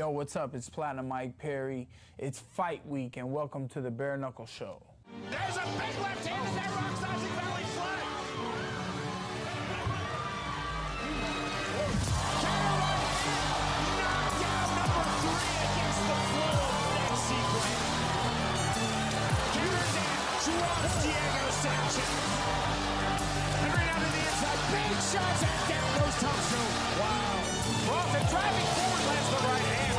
Yo, what's up? It's Platinum Mike Perry. It's fight week, and welcome to the Bare Knuckle Show. There's a big left hand as that rocks Ozzy Valley flag. Knockdown number 3 against the flow of that sequence. Counters in, drops Diego Sanchez. And right out to the inside, big shots, and down goes Thompson. Wow. Well, the driving forward lands the right hand.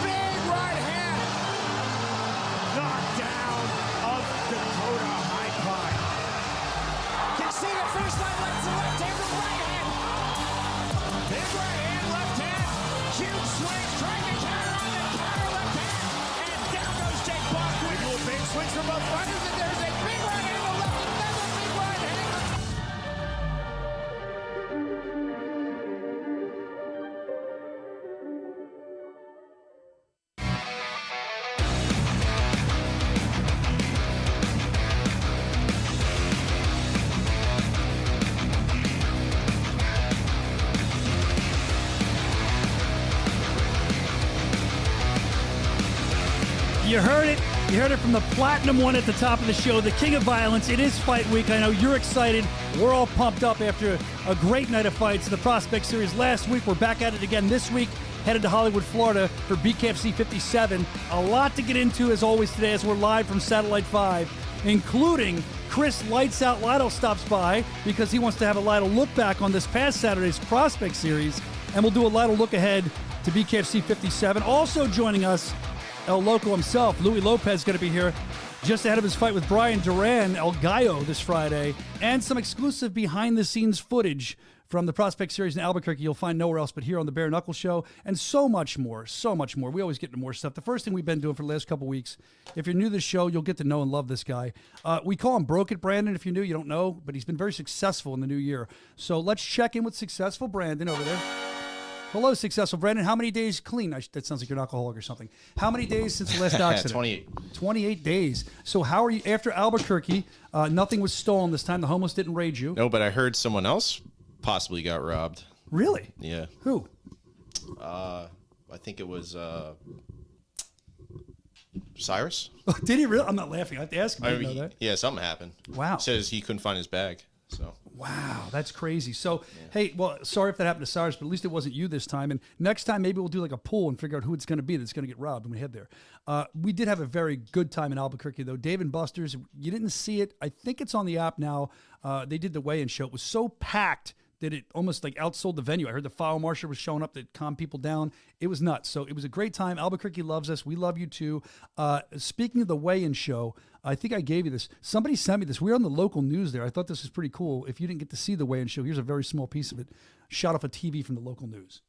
Big right hand. Knockdown of Dakota High Pine. Can see the first line left to left hand with right hand. Big right hand, left hand. Huge swing, trying to counter on the counter left hand. And down goes Jake Bachman. Big swings from both fighters, and there's a big right hand to left, another big right hand. You heard it. You heard it from the Platinum one at the top of the show, the King of Violence. It is fight week. I know you're excited. We're all pumped up after a great night of fights. The Prospect Series last week. We're back at it again this week. Headed to Hollywood, Florida for BKFC 57. A lot to get into as always today as we're live from Satellite 5, including Chris Lights Out Lidle stops by because he wants to have a Lidle look back on this past Saturday's Prospect Series. And we'll do a Lidle look ahead to BKFC 57. Also joining us, El Loco himself, Louis Lopez, going to be here just ahead of his fight with Brian Duran, El Gallo, this Friday, and some exclusive behind-the-scenes footage from the Prospect Series in Albuquerque you'll find nowhere else but here on the Bare Knuckle Show, and so much more, so much more. We always get into more stuff. The first thing we've been doing for the last couple weeks, if you're new to the show, you'll get to know and love this guy. We call him Broke It Brandon. If you're new, you don't know, but he's been very successful in the new year. So let's check in with successful Brandon over there. Hello, successful Brandon. How many days clean? That sounds like you're an alcoholic or something. How many days since the last accident? 28. 28 days. So how are you after Albuquerque? Nothing was stolen this time. The homeless didn't raid you. No, but I heard someone else possibly got robbed. Really? Yeah. Who? I think it was Cyrus. Did he really? I'm not laughing. I have to ask him. I didn't know that. Yeah, something happened. Wow. Says he couldn't find his bag. So. Wow, that's crazy. So, hey, well, sorry if that happened to Cyrus, but at least it wasn't you this time. And next time, maybe we'll do like a poll and figure out who it's going to be that's going to get robbed when we head there. We did have a very good time in Albuquerque, though. Dave and Buster's, you didn't see it. I think it's on the app now. They did the weigh-in show. It was so packed that it almost like outsold the venue. I heard the file marshal was showing up to calm people down. It was nuts. So it was a great time. Albuquerque loves us. We love you too. Speaking of the weigh-in show, I think I gave you this. Somebody sent me this. We were on the local news there. I thought this was pretty cool. If you didn't get to see the weigh-in show, here's a very small piece of it, shot off a TV from the local news.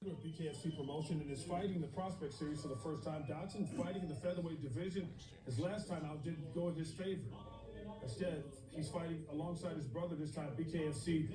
BKFC promotion and is fighting the Prospect Series for the first time. Dodson fighting in the featherweight division. His last time out didn't go in his favor. Instead, he's fighting alongside his brother this time, BKFC,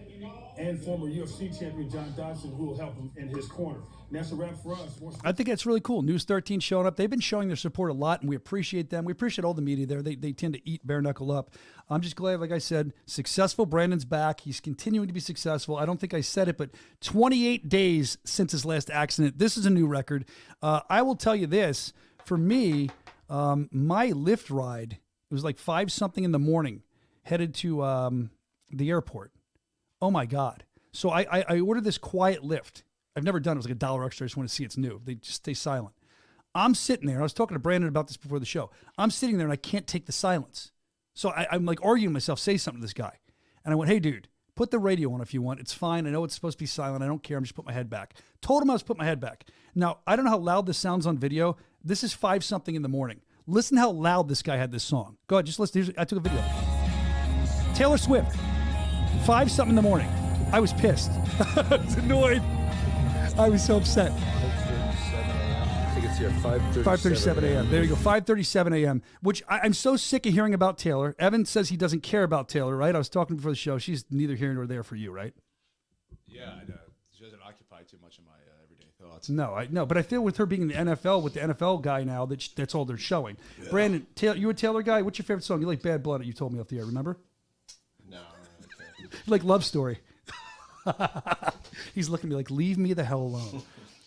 and former UFC champion John Dodson, who will help him in his corner. And that's a wrap for us. I think that's really cool. News 13 showing up. They've been showing their support a lot, and we appreciate them. We appreciate all the media there. They tend to eat bare knuckle up. I'm just glad, like I said, successful Brandon's back. He's continuing to be successful. I don't think I said it, but 28 days since his last accident. This is a new record. I will tell you this. For me, my Lyft ride, it was like 5-something in the morning, headed to the airport. Oh, my God. So I ordered this quiet Lyft. I've never done it. It was like $1 extra. I just want to see it's new. They just stay silent. I'm sitting there. I was talking to Brandon about this before the show. I'm sitting there, and I can't take the silence. So I'm like arguing myself, say something to this guy. And I went, hey, dude, put the radio on if you want. It's fine. I know it's supposed to be silent. I don't care. I'm just put my head back. Told him I was put my head back. Now, I don't know how loud this sounds on video. This is 5-something in the morning. Listen how loud this guy had this song. Go ahead, just listen. I took a video. Taylor Swift, 5-something in the morning. I was pissed. I was annoyed. I was so upset. I think it's here, 5:37 a.m. There you go, 5:37 a.m., which I'm so sick of hearing about Taylor. Evan says he doesn't care about Taylor, right? I was talking before the show. She's neither here nor there for you, right? Yeah, I know. She doesn't occupy too much of my everyday thoughts. No, I know, but I feel with her being in the NFL, with the NFL guy now, that's all they're showing. Yeah. Brandon, you a Taylor guy? What's your favorite song? You like Bad Blood? You told me off the air, remember? No, okay. You like Love Story. He's looking at me like, leave me the hell alone.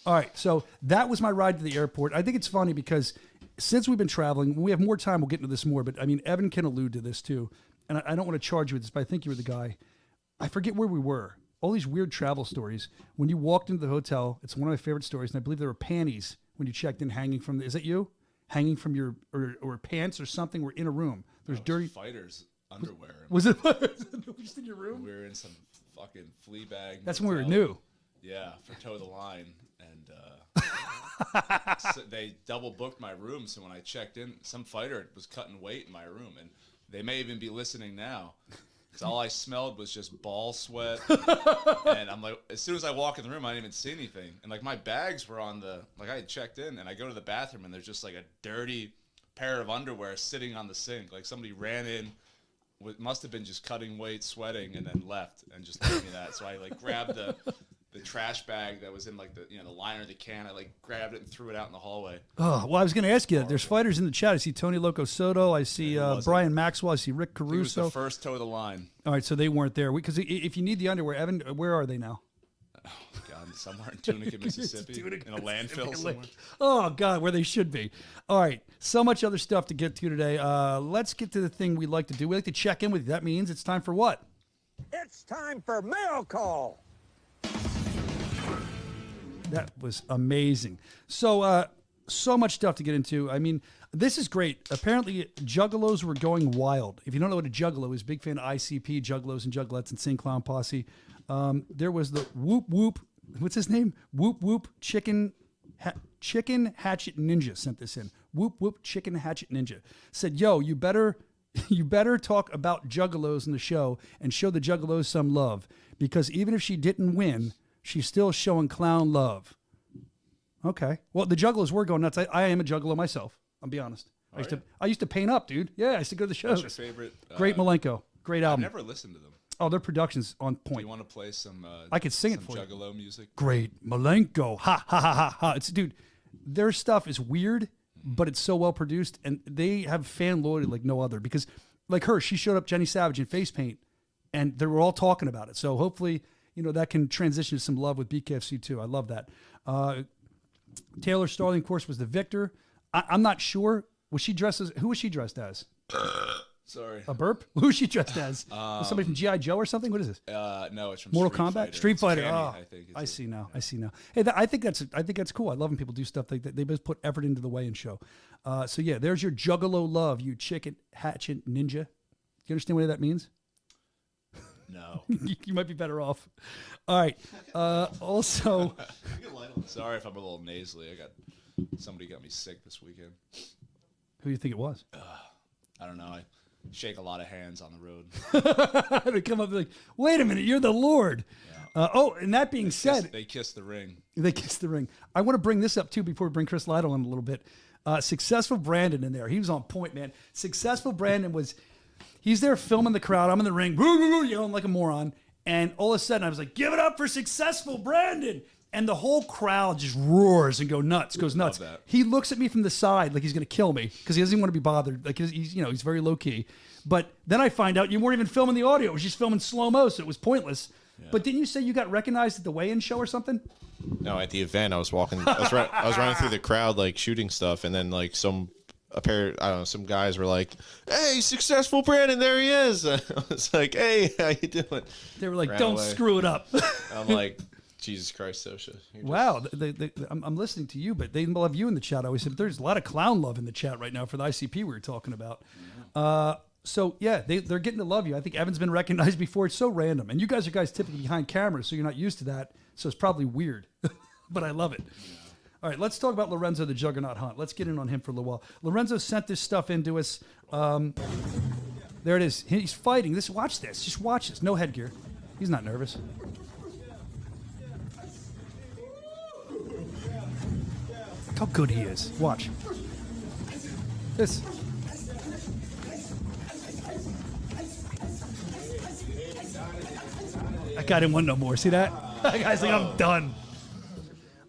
All right, so that was my ride to the airport. I think it's funny because since we've been traveling, when we have more time, we'll get into this more, but I mean, Evan can allude to this too. And I don't want to charge you with this, but I think you were the guy. I forget where we were. All these weird travel stories. When you walked into the hotel, it's one of my favorite stories, and I believe there were panties when you checked in hanging from is that you? Hanging from your, or pants or something were in a room. There's dirty. Fighters underwear. Was it just in your room? We were in some fucking flea bag. That's when we were motel. new. Yeah, for Toe the Line. And so they double booked my room. So when I checked in, some fighter was cutting weight in my room. And they may even be listening now. Because all I smelled was just ball sweat. And I'm like, as soon as I walk in the room, I didn't even see anything. And like my bags were on the, like I had checked in. And I go to the bathroom and there's just like a dirty pair of underwear sitting on the sink. Like somebody ran in. Must have been just cutting weight, sweating, and then left and just left me that. So I like grabbed the trash bag that was in like the the liner of the can. I like grabbed it and threw it out in the hallway. Oh, well, I was going to ask you that. There's fighters in the chat. I see Tony Loco Soto. I see Brian Maxwell. I see Rick Caruso. He was the first Toe the Line. All right, so they weren't there. Because if you need the underwear, Evan, where are they now? Oh, God, somewhere in Tunica, Mississippi. In a landfill somewhere. Oh, God, where they should be. All right, so much other stuff to get to today. Let's get to the thing we like to do. We like to check in with you. That means it's time for what? It's time for Mail Call. That was amazing. So, so much stuff to get into. I mean, this is great. Apparently, juggalos were going wild. If you don't know what a juggalo is, big fan of ICP, juggalos and juggalettes and Sing Clown Posse. There was the Whoop Whoop. What's his name? Whoop Whoop Chicken Hatchet Ninja sent this in. Whoop Whoop Chicken Hatchet Ninja said, "Yo, you better talk about juggalos in the show and show the juggalos some love because even if she didn't win, she's still showing clown love." Okay. Well, the juggalos were going nuts. I am a juggalo myself. I'll be honest. I used to paint up, dude. Yeah, I used to go to the shows. What's your favorite? Great Malenko. Great album. I've never listened to them. Oh, their production's on Do point. you want to play some? I could sing it some for you. Juggalo music. Great Malenko. Ha ha ha ha ha. It's dude. Their stuff is weird, but it's so well produced, and they have fan loyalty like no other. Because, like her, she showed up Jenny Savage in face paint, and they were all talking about it. So hopefully, that can transition to some love with BKFC too. I love that. Taylor Starling, of course, was the victor. I'm not sure. Was she dressed as? Who was she dressed as? Sorry. A burp? Who was she dressed as? Was somebody from G.I. Joe or something? What is this? No, it's from Mortal Street Kombat? Fighter. Street Fighter. Kenny, Oh, I think. I see now. I see now. Hey, I think that's cool. I love when people do stuff like that. They both put effort into the weigh-in show. So yeah, there's your juggalo love, you chicken hatchet ninja. Do you understand what that means? No. You might be better off. All right. Also, Sorry if I'm a little nasally. Somebody got me sick this weekend. who do you think it was? I don't know. I shake a lot of hands on the road. They come up and be like, wait a minute, you're the Lord. Yeah. And that being said, They kissed the ring. they kissed the ring. I want to bring this up too before we bring Chris Lidle in a little bit. Successful Brandon in there. He was on point, man. Successful Brandon he's there filming the crowd. I'm in the ring, yelling like a moron. And all of a sudden I was like, give it up for Successful Brandon. And the whole crowd just roars and goes nuts. That. He looks at me from the side like he's going to kill me because he doesn't want to be bothered. Like he's very low key. But then I find out you weren't even filming the audio. It was just filming slow-mo, so it was pointless. Yeah. But didn't you say you got recognized at the weigh-in show or something? No, at the event, I was walking. I was running through the crowd, like shooting stuff, and then like some guys were like, "Hey, Successful Brandon, there he is." I was like, "Hey, how you doing?" They were like, Ran "Don't away. screw it up." I'm like, Jesus Christ, Soscia. Wow, I'm listening to you, but they love you in the chat. I always said there's a lot of clown love in the chat right now for the ICP we were talking about. So yeah, they're getting to love you. I think Evan's been recognized before. It's so random, and you guys are typically behind cameras, so you're not used to that. So it's probably weird, but I love it. All right, let's talk about Lorenzo the Juggernaut Hunt. Let's get in on him for a little while. Lorenzo sent this stuff into us. There it is. He's fighting. Watch this. Just watch this. No headgear. He's not nervous. Look how good he is. Watch. This. That guy didn't want no more. See that? That guy's like, I'm done.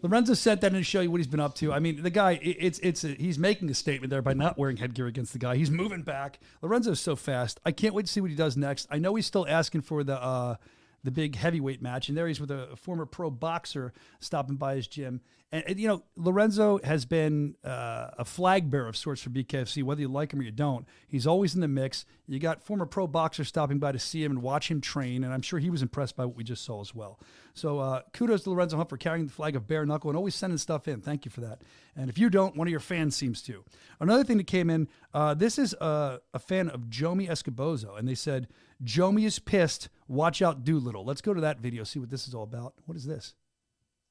Lorenzo sent that in to show you what he's been up to. I mean, the guy, he's making a statement there by not wearing headgear against the guy. He's moving back. Lorenzo's so fast. I can't wait to see what he does next. I know he's still asking for the the big heavyweight match. And there he's with a former pro boxer stopping by his gym. And you know, Lorenzo has been a flag bearer of sorts for BKFC, whether you like him or you don't. He's always in the mix. You got former pro boxer stopping by to see him and watch him train, and I'm sure he was impressed by what we just saw as well. So kudos to Lorenzo Hunt for carrying the flag of bare knuckle and always sending stuff in. Thank you for that. And if you don't, one of your fans seems to. Another thing that came in, this is a fan of Jomi Escobozo, and they said, Jomi is pissed. Watch out, Doolittle. Let's go to that video, see what this is all about. What is this?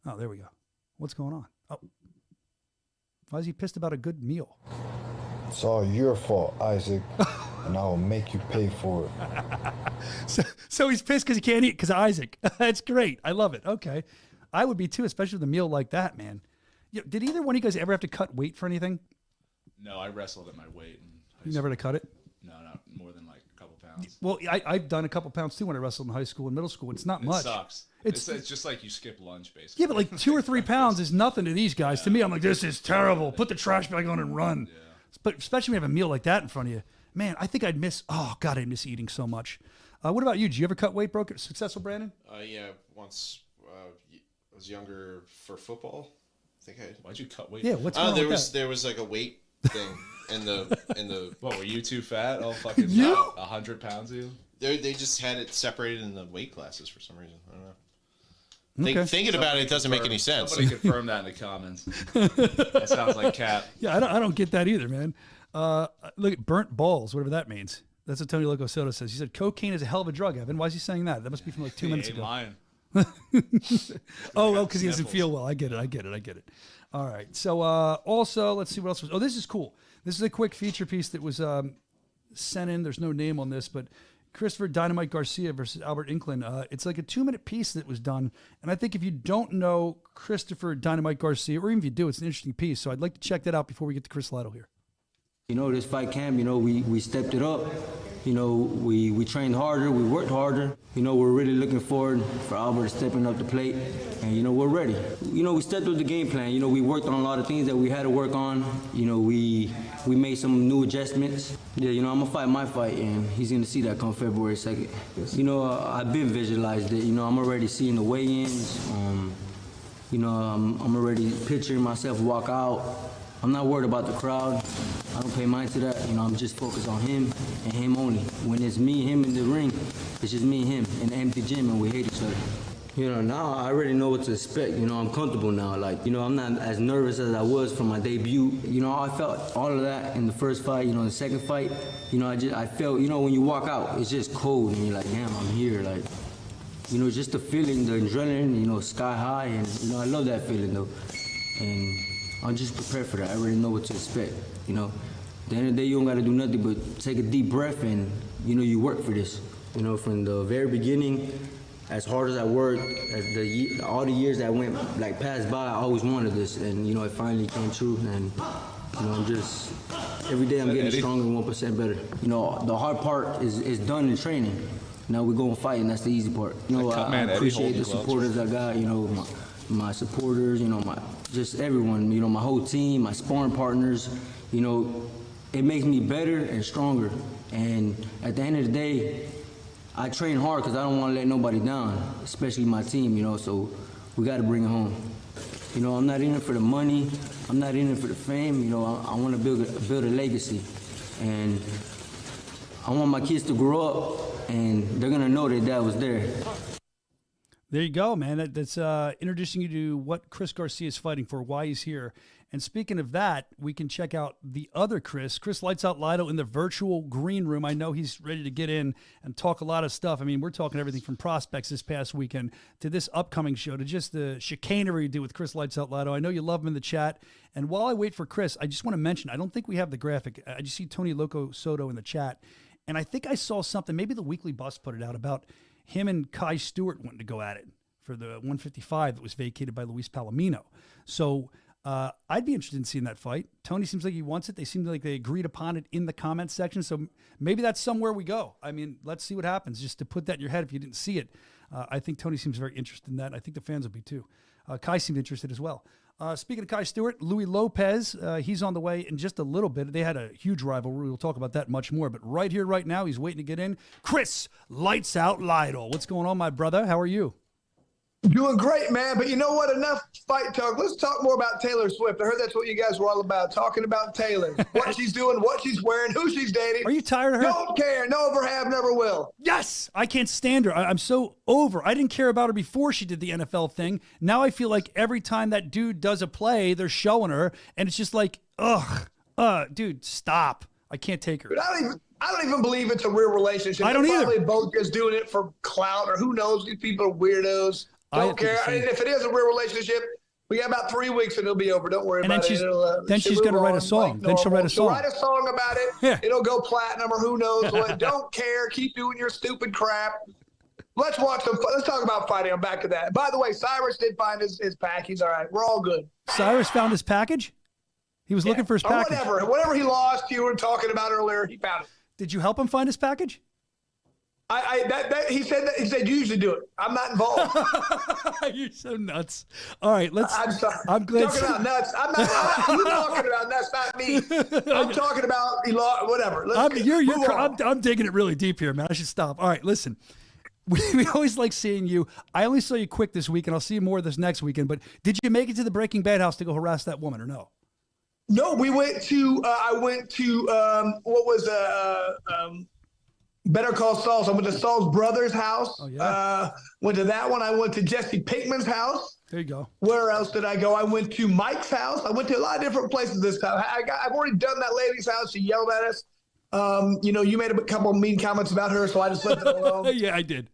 Oh, there we go. What's going on? Oh, why is he pissed about a good meal? It's all your fault, Isaac, and I will make you pay for it. So he's pissed because he can't eat because of Isaac. That's great. I love it. Okay. I would be too, especially with a meal like that, man. Did either one of you guys ever have to cut weight for anything? No, I wrestled at my weight. You never had to cut it? No, not more than like a couple pounds. Well, I've done a couple pounds too when I wrestled in high school and middle school. It's not much. It sucks. It's just like you skip lunch, basically. Yeah, but like 2 or 3 pounds is nothing to these guys. To me, I'm like, this is terrible. Put the trash bag on and run. Yeah. But especially when you have a meal like that in front of you. Man, I think I'd miss, I miss eating so much. What about you? Did you ever cut weight, broke it? Successful, Brandon? Yeah, once I was younger for football. I think Why'd you cut weight? Yeah, what's going on there was like a weight thing in the What, were you too fat? Oh, fucking You? 100 pounds of you? They just had it separated in the weight classes for some reason. I don't know. Okay. Thinking about it doesn't make any sense. Somebody confirm that in the comments. That sounds like Cap. Yeah, I don't get that either, man. Look at burnt balls, whatever that means. That's what Tony Loco Soto says. He said cocaine is a hell of a drug, Evan. Why is he saying that? That must be from like 2 minutes ago. Lying. Because he doesn't feel well. I get it. All right. So also, let's see what else was. Oh, this is cool. This is a quick feature piece that was sent in. There's no name on this, but Christopher Dynamite Garcia versus Albert Inklin. It's like a 2-minute piece that was done. And I think if you don't know Christopher Dynamite Garcia, or even if you do, it's an interesting piece. So I'd like to check that out before we get to Chris Lidle here. You know, this fight camp, we stepped it up. We trained harder, we worked harder. We're really looking forward for Albert stepping up the plate, and, we're ready. We stepped with the game plan. We worked on a lot of things that we had to work on. We made some new adjustments. Yeah, I'm going to fight my fight, and he's going to see that come February 2nd. I've been visualized it. I'm already seeing the weigh-ins. I'm already picturing myself walk out. I'm not worried about the crowd. I don't pay mind to that. I'm just focused on him and him only. When it's me and him in the ring, it's just me and him in an empty gym, and we hate each other. Now I already know what to expect. I'm comfortable now. I'm not as nervous as I was for my debut. I felt all of that in the first fight. The second fight, I felt, when you walk out, it's just cold, and you're like, damn, I'm here. Just the feeling, the adrenaline, sky high, and, I love that feeling, though. And I'm just prepared for that. I already know what to expect, At the end of the day, you don't got to do nothing but take a deep breath and, you work for this. From the very beginning, as hard as I worked, all the years that went, passed by, I always wanted this. And, it finally came true. And, I'm just, every day I'm getting stronger, 1% better. The hard part is done in training. Now we're going to fight, and that's the easy part. I appreciate the supporters I got, my supporters, just everyone, my whole team, my sparring partners, it makes me better and stronger. And at the end of the day, I train hard because I don't want to let nobody down, especially my team, so we got to bring it home. I'm not in it for the money. I'm not in it for the fame. I want to build a legacy. And I want my kids to grow up, and they're going to know that Dad was there. There you go, man. That's introducing you to what Chris Garcia is fighting for, why he's here. And speaking of that, we can check out the other Chris Lights Out Lidle in the virtual green room. I know he's ready to get in and talk a lot of stuff. I mean, we're talking everything from prospects this past weekend to this upcoming show to just the chicanery you do with Chris Lights Out Lidle. I know you love him in the chat. And while I wait for Chris, I just want to mention, I don't think we have the graphic. I just see Tony Loco Soto in the chat. And I think I saw something, maybe the Weekly Bus put it out, about him and Kai Stewart wanting to go at it for the 155 that was vacated by Luis Palomino. So I'd be interested in seeing that fight. Tony seems like he wants it. They seem like they agreed upon it in the comments section. So maybe that's somewhere we go. I mean, let's see what happens. Just to put that in your head if you didn't see it. I think Tony seems very interested in that. I think the fans will be too. Kai seemed interested as well. Speaking of Kai Stewart, Louis Lopez, he's on the way in just a little bit. They had a huge rivalry. We'll talk about that much more. But right here, right now, he's waiting to get in. Chris, lights out Lidle. What's going on, my brother? How are you? Doing great, man. But you know what? Enough fight talk. Let's talk more about Taylor Swift. I heard that's what you guys were all about, talking about Taylor. What she's doing, what she's wearing, who she's dating. Are you tired of her? Don't care. Never have, never will. Yes! I can't stand her. I'm so over. I didn't care about her before she did the NFL thing. Now I feel like every time that dude does a play, they're showing her, and it's just like, dude, stop. I can't take her. But I don't even believe it's a real relationship. I don't They're either. probably both just doing it for clout, or who knows? These people are weirdos. Don't care. And if it is a real relationship, we got about 3 weeks and it'll be over. Don't worry about it. Then she's going to write a song. Then she'll write a song. She'll write a song about it. Yeah. It'll go platinum or who knows what. Don't care. Keep doing your stupid crap. Let's watch them. Let's talk about fighting. I'm back to that. By the way, Cyrus did find his pack. He's all right. We're all good. Cyrus found his package? He was looking for his package. Whatever he lost, you were talking about earlier, he found it. Did you help him find his package? He said you usually do it. I'm not involved. You're so nuts. All right, I'm sorry. I'm glad. Talking about nuts. You're talking about nuts, not me. I'm talking about whatever. I'm digging it really deep here, man. I should stop. All right, listen. We always like seeing you. I only saw you quick this week, and I'll see you more this next weekend. But did you make it to the Breaking Bad house to go harass that woman, or no? No, we went to. I went to what was Better Call Saul. So I went to Saul's brother's house. Oh, yeah. Went to that one. I went to Jesse Pinkman's house. There you go. Where else did I go? I went to Mike's house. I went to a lot of different places this time. I've already done that lady's house. She yelled at us. You made a couple of mean comments about her, so I just left it alone. Yeah, I did.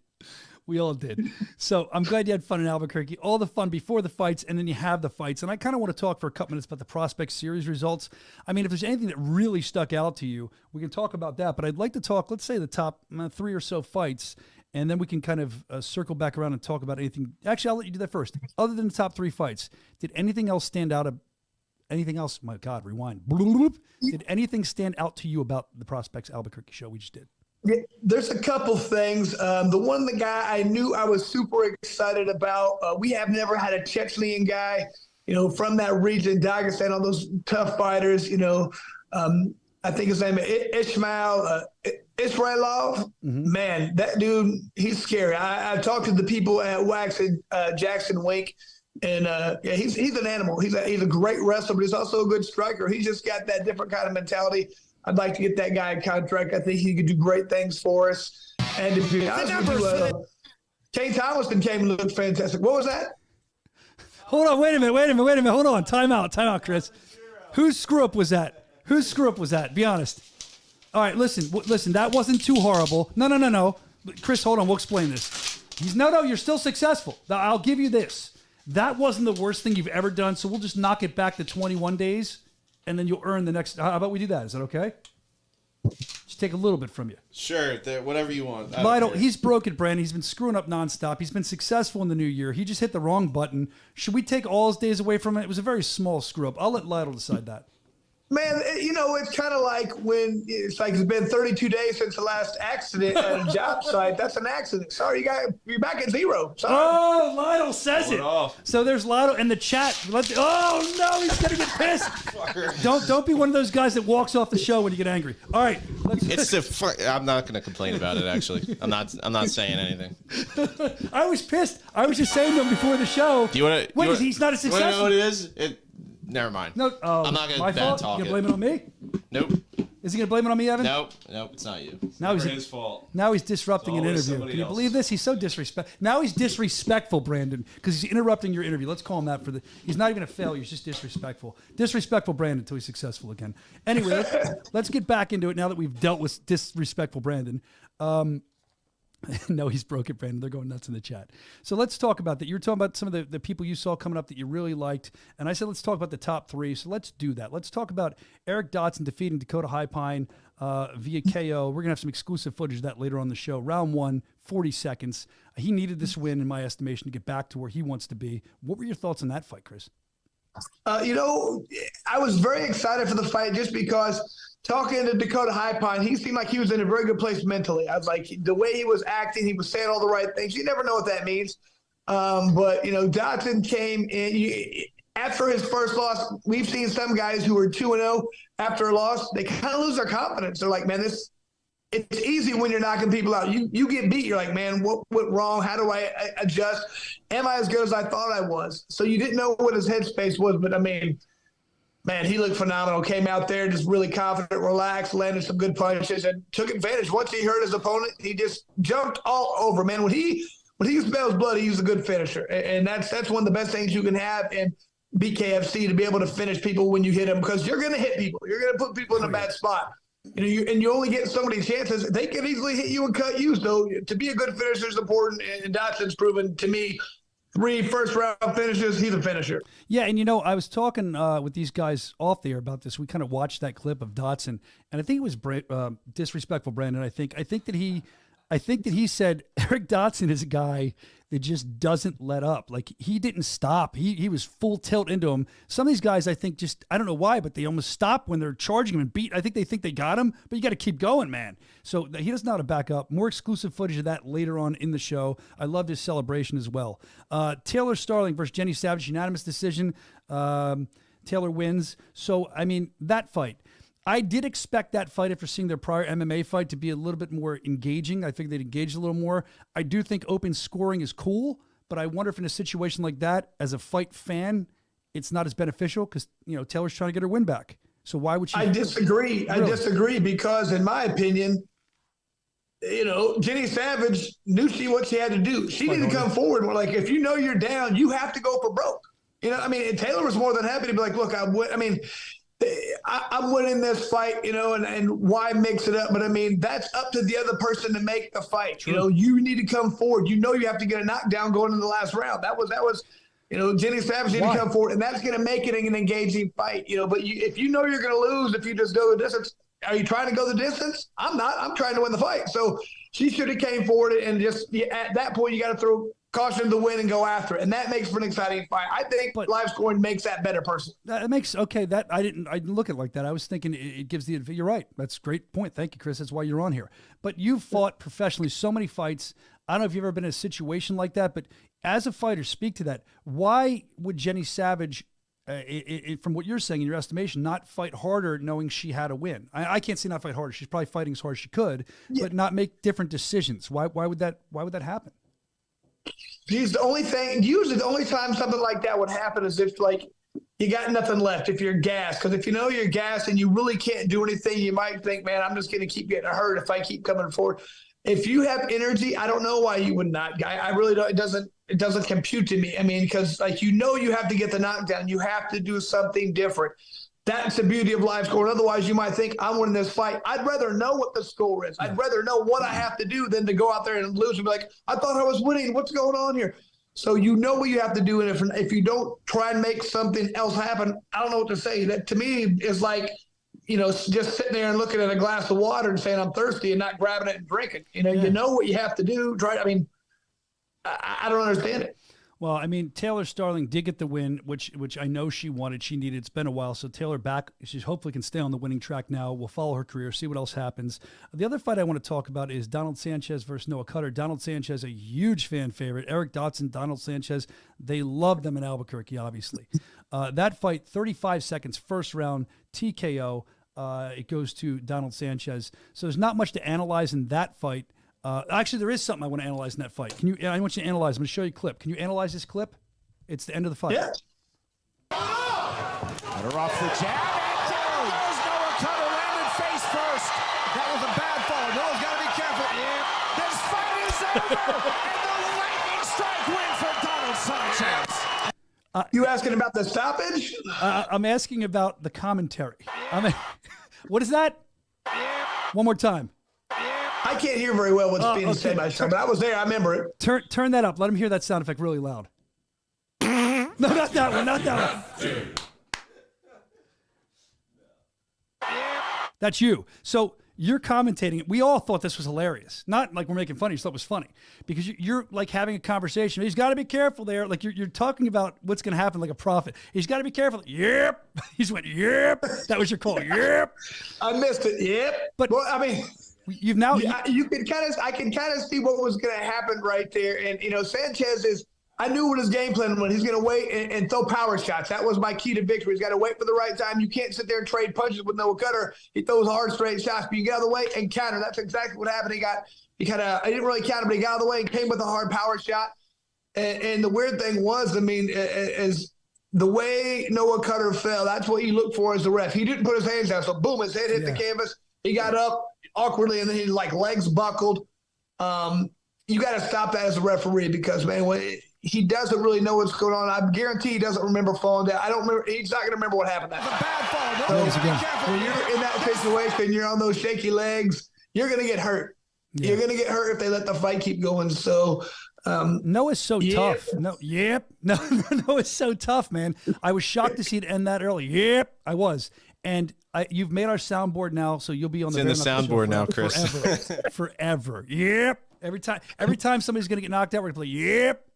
We all did. So I'm glad you had fun in Albuquerque. All the fun before the fights, and then you have the fights. And I kind of want to talk for a couple minutes about the Prospect Series results. I mean, if there's anything that really stuck out to you, we can talk about that. But I'd like to talk, let's say, the top 3 or so fights, and then we can kind of circle back around and talk about anything. Actually, I'll let you do that first. Other than the top 3 fights, did anything else stand out? Anything else? My God, rewind. Did anything stand out to you about the Prospects Albuquerque show we just did? Yeah, there's a couple things. The guy I knew I was super excited about. We have never had a Chechenian guy, from that region, Dagestan, all those tough fighters. I think his name is Ismail Israelov. Mm-hmm. Man, that dude, he's scary. I talked to the people at Wax and Jackson Wink, and he's an animal. He's a great wrestler, but he's also a good striker. He's just got that different kind of mentality. I'd like to get that guy a contract. I think he could do great things for us. And to be honest with you, Kane Thomaston came and looked fantastic. What was that? Hold on, wait a minute. Hold on. Time out, Chris. Whose screw-up was that? Be honest. All right, listen, that wasn't too horrible. No. Chris, hold on, we'll explain this. You're still successful. I'll give you this. That wasn't the worst thing you've ever done, so we'll just knock it back to 21 days. And then you'll earn the next. How about we do that? Is that okay? Just take a little bit from you. Sure, whatever you want. Lidle, he's broken, Brandon. He's been screwing up nonstop. He's been successful in the new year. He just hit the wrong button. Should we take all his days away from it? It was a very small screw up. I'll let Lidle decide that. Man, it's kind of like when it's been 32 days since the last accident at a job site. That's an accident. Sorry, you're back at 0. Sorry. Oh, Lidle says it. So there's Lidle in the chat. Oh no, he's gonna get pissed. Don't be one of those guys that walks off the show when you get angry. All right, I'm not gonna complain about it. Actually, I'm not saying anything. I was pissed. I was just saying to him before the show. Do you want to? Wait, he's not a success. You know what it is? Never mind. No, I'm not going to bad talk it. You going to blame it on me? Nope. Is he going to blame it on me, Evan? Nope, it's not you. It's never his fault. Now he's disrupting an interview. Can you believe this? He's so disrespectful. Now he's disrespectful, Brandon, because he's interrupting your interview. Let's call him that he's not even a failure. He's just disrespectful. Disrespectful Brandon until he's successful again. Anyway, let's get back into it now that we've dealt with disrespectful Brandon. No, he's broken, Brandon. They're going nuts in the chat. So let's talk about that. You were talking about some of the people you saw coming up that you really liked. And I said, let's talk about the top 3. So let's do that. Let's talk about Eric Dotson defeating Dakota Highpine via KO. We're going to have some exclusive footage of that later on the show. Round 1, 40 seconds. He needed this win, in my estimation, to get back to where he wants to be. What were your thoughts on that fight, Chris? I was very excited for the fight just because talking to Dakota Highpine, he seemed like he was in a very good place mentally. I was like, the way he was acting, he was saying all the right things. You never know what that means. But Dotson came in. after his first loss, we've seen some guys who are 2-0 after a loss. They kind of lose their confidence. They're like, man, it's easy when you're knocking people out. You get beat. You're like, man, what went wrong? How do I adjust? Am I as good as I thought I was? So you didn't know what his headspace was, but I mean, man, he looked phenomenal. Came out there just really confident, relaxed, landed some good punches, and took advantage. Once he hurt his opponent, he just jumped all over. Man, when he smells blood, he's a good finisher, and that's one of the best things you can have in BKFC, to be able to finish people when you hit them, because you're going to hit people. You're going to put people in a bad spot. You only get so many chances. They can easily hit you and cut you. So to be a good finisher is important, and Dotson's proven to me 3 first-round finishes, he's a finisher. Yeah, and I was talking with these guys off the air about this. We kind of watched that clip of Dotson, and I think it was disrespectful, Brandon. I think that he said Eric Dotson is a guy that just doesn't let up. Like, he didn't stop. He was full tilt into him. Some of these guys, I think, just, I don't know why, but they almost stop when they're charging him and beat. I think they got him, but you got to keep going, man. So he doesn't know how to back up. More exclusive footage of that later on in the show. I loved his celebration as well. Taylor Starling versus Jenny Savage, unanimous decision. Taylor wins. So, I mean, that fight, I did expect that fight after seeing their prior MMA fight to be a little bit more engaging. I think they'd engage a little more. I do think open scoring is cool, but I wonder if in a situation like that, as a fight fan, it's not as beneficial, because, Taylor's trying to get her win back. So why would she? I disagree. Really? I disagree, because in my opinion, Jenny Savage knew what she had to do. She didn't come forward. Like, if you know you're down, you have to go for broke. Taylor was more than happy to be like, look, I'm winning this fight, and why mix it up? But that's up to the other person to make the fight. True. You need to come forward. You have to get a knockdown going in the last round. That was, Jenny Savage need to come forward, and that's going to make it an engaging fight. But if you're going to lose, if you just go the distance, are you trying to go the distance? I'm not. I'm trying to win the fight. So she should have came forward, and just at that point, you got to throw caution to the win and go after it, and that makes for an exciting fight. I think live scoring makes that better person. That makes that I didn't look at it like that. I was thinking it gives the. You're right. That's a great point. Thank you, Chris. That's why you're on here. But you've fought professionally so many fights. I don't know if you've ever been in a situation like that, but as a fighter, speak to that. Why would Jenny Savage, from what you're saying, in your estimation, not fight harder, knowing she had a win? I can't say not fight harder. She's probably fighting as hard as she could, but not make different decisions. Why would that happen? Usually the only time something like that would happen is if, like, you got nothing left, if you're gassed. Because if you know you're gassed and you really can't do anything, you might think, man, I'm just going to keep getting hurt if I keep coming forward. If you have energy, I don't know why you would not. I really don't. It doesn't compute to me. Because you have to get the knockdown. You have to do something different. That's the beauty of live scoring. Otherwise, you might think, I'm winning this fight. I'd rather know what the score is. I'd rather know what I have to do than to go out there and lose and be like, I thought I was winning. What's going on here? So you know what you have to do. And if you don't try and make something else happen, I don't know what to say. That to me is like, just sitting there and looking at a glass of water and saying I'm thirsty and not grabbing it and drinking. You know what you have to do. I don't understand it. Well, Taylor Starling did get the win, which I know she wanted. She needed. It's been a while, so Taylor back. She hopefully can stay on the winning track now. We'll follow her career, see what else happens. The other fight I want to talk about is Donald Sanchez versus Noah Cutter. Donald Sanchez, a huge fan favorite. Eric Dotson, Donald Sanchez, they love them in Albuquerque, obviously. That fight, 35 seconds, first round, TKO. It goes to Donald Sanchez. So there's not much to analyze in that fight. Actually, there is something I want to analyze in that fight. I want you to analyze. I'm going to show you a clip. Can you analyze this clip? It's the end of the fight. Yeah. Cutter off the jab, and down goes Noah Cutter, landed face first. That was a bad fall. Noah's got to be careful. Yeah. This fight is over, and the lightning strike win for Donald Sanchez. You asking about the stoppage? I'm asking about the commentary. What is that? One more time. I can't hear very well what's being said by someone, but I was there. I remember it. Turn that up. Let him hear that sound effect really loud. No, not that one. Not that one. That's you. So you're commentating it. We all thought this was hilarious. Not like we're making fun of you. Thought it was funny because you're like having a conversation. He's got to be careful there. Like you're talking about what's going to happen like a prophet. He's got to be careful. Yep. He's went, yep. That was your call. Yep. I missed it. Yep. But I can kind of see what was going to happen right there. And, Sanchez is I knew what his game plan was. He's going to wait and throw power shots. That was my key to victory. He's got to wait for the right time. You can't sit there and trade punches with Noah Cutter. He throws hard, straight shots, but you get out of the way and counter. That's exactly what happened. He didn't really counter, but he got out of the way and came with a hard power shot. And the weird thing was, I mean, is the way Noah Cutter fell, that's what you look for as the ref. He didn't put his hands down, so boom, his head hit the canvas. He got up awkwardly, and then his legs buckled. You got to stop that as a referee because, man, he doesn't really know what's going on. I guarantee he doesn't remember falling down. I don't remember. He's not going to remember what happened that time. So when you're in that situation, you're on those shaky legs, you're going to get hurt. Yeah. You're going to get hurt if they let the fight keep going. So Noah's so tough. Noah's so tough, man. I was shocked to see it end that early. Yep, I was. And you've made our soundboard now, so you'll be on the soundboard now, Chris. Forever. Yep. Every time somebody's going to get knocked out, we're going to play, yep.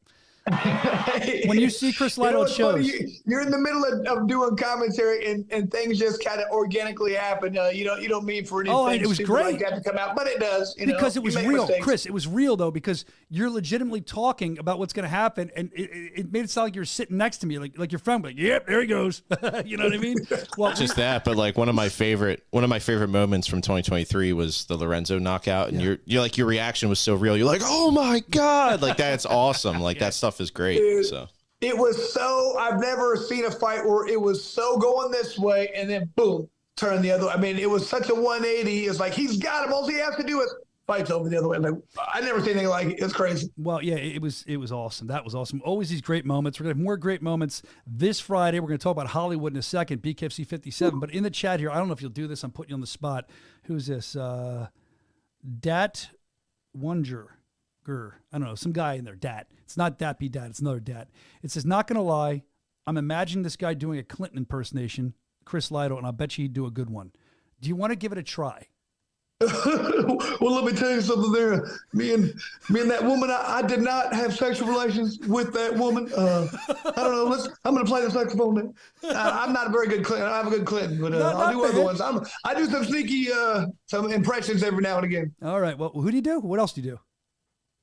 When you see Chris Lidle at shows. You're in the middle of doing commentary and things just kind of organically happen. You don't mean for anything it was great like that to come out, but it does. Because it was real. Mistakes. Chris, it was real, though, because you're legitimately talking about what's going to happen, and it made it sound like you're sitting next to me, like your friend, like, yep, there he goes. You know what I mean? Well, just that, but like one of my favorite moments from 2023 was the Lorenzo knockout, and you're like, your reaction was so real. You're like, oh my God, like that's awesome. Like that stuff is great. Dude, so it was I've never seen a fight where it was so going this way and then boom, turn the other way. I mean, it was such a 180. It's like he's got him. All he has to do is fight over the other way. Like, I never seen anything like it. It's crazy. Well, yeah, it was awesome. That was awesome. Always these great moments. We're gonna have more great moments this Friday. We're gonna talk about Hollywood in a second, BKFC 57. But in the chat here, I don't know if you'll do this. I'm putting you on the spot. Who's this? Dat Wunger. I don't know, some guy in there, Dat. It's not Dat be Dat, it's another Dat. It says, not going to lie, I'm imagining this guy doing a Clinton impersonation, Chris Lidle, and I'll bet you he'd do a good one. Do you want to give it a try? Well, let me tell you something there. Me and that woman, I did not have sexual relations with that woman. I don't know. I'm going to play the saxophone now. I'm not a very good Clinton. I have a good Clinton, but I'll do other ones. I do some sneaky some impressions every now and again. All right. Well, who do you do? What else do you do?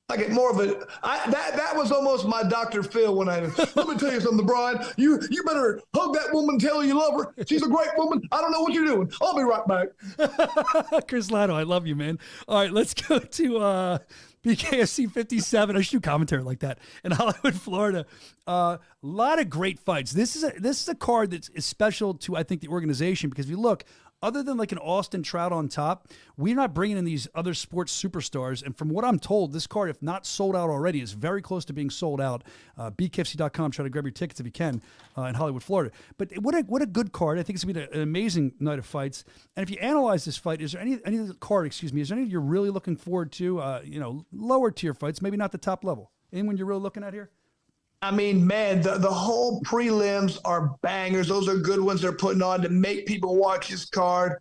I get more of it. That was almost my Dr. Phil when let me tell you something, Brian. You better hug that woman and tell her you love her. She's a great woman. I don't know what you're doing. I'll be right back. Chris Lidle, I love you, man. All right, let's go to BKFC 57. I should do commentary like that in Hollywood, Florida. A lot of great fights. This is a card that's special to, I think, the organization, because if you look, other than like an Austin Trout on top, we're not bringing in these other sports superstars. And from what I'm told, this card, if not sold out already, is very close to being sold out. BKFC.com, try to grab your tickets if you can in Hollywood, Florida. But what a good card. I think it's going to be an amazing night of fights. And if you analyze this fight, is there any card, is there any you're really looking forward to, lower tier fights, maybe not the top level? Anyone you're really looking at here? I mean, man, the whole prelims are bangers. Those are good ones they're putting on to make people watch this card.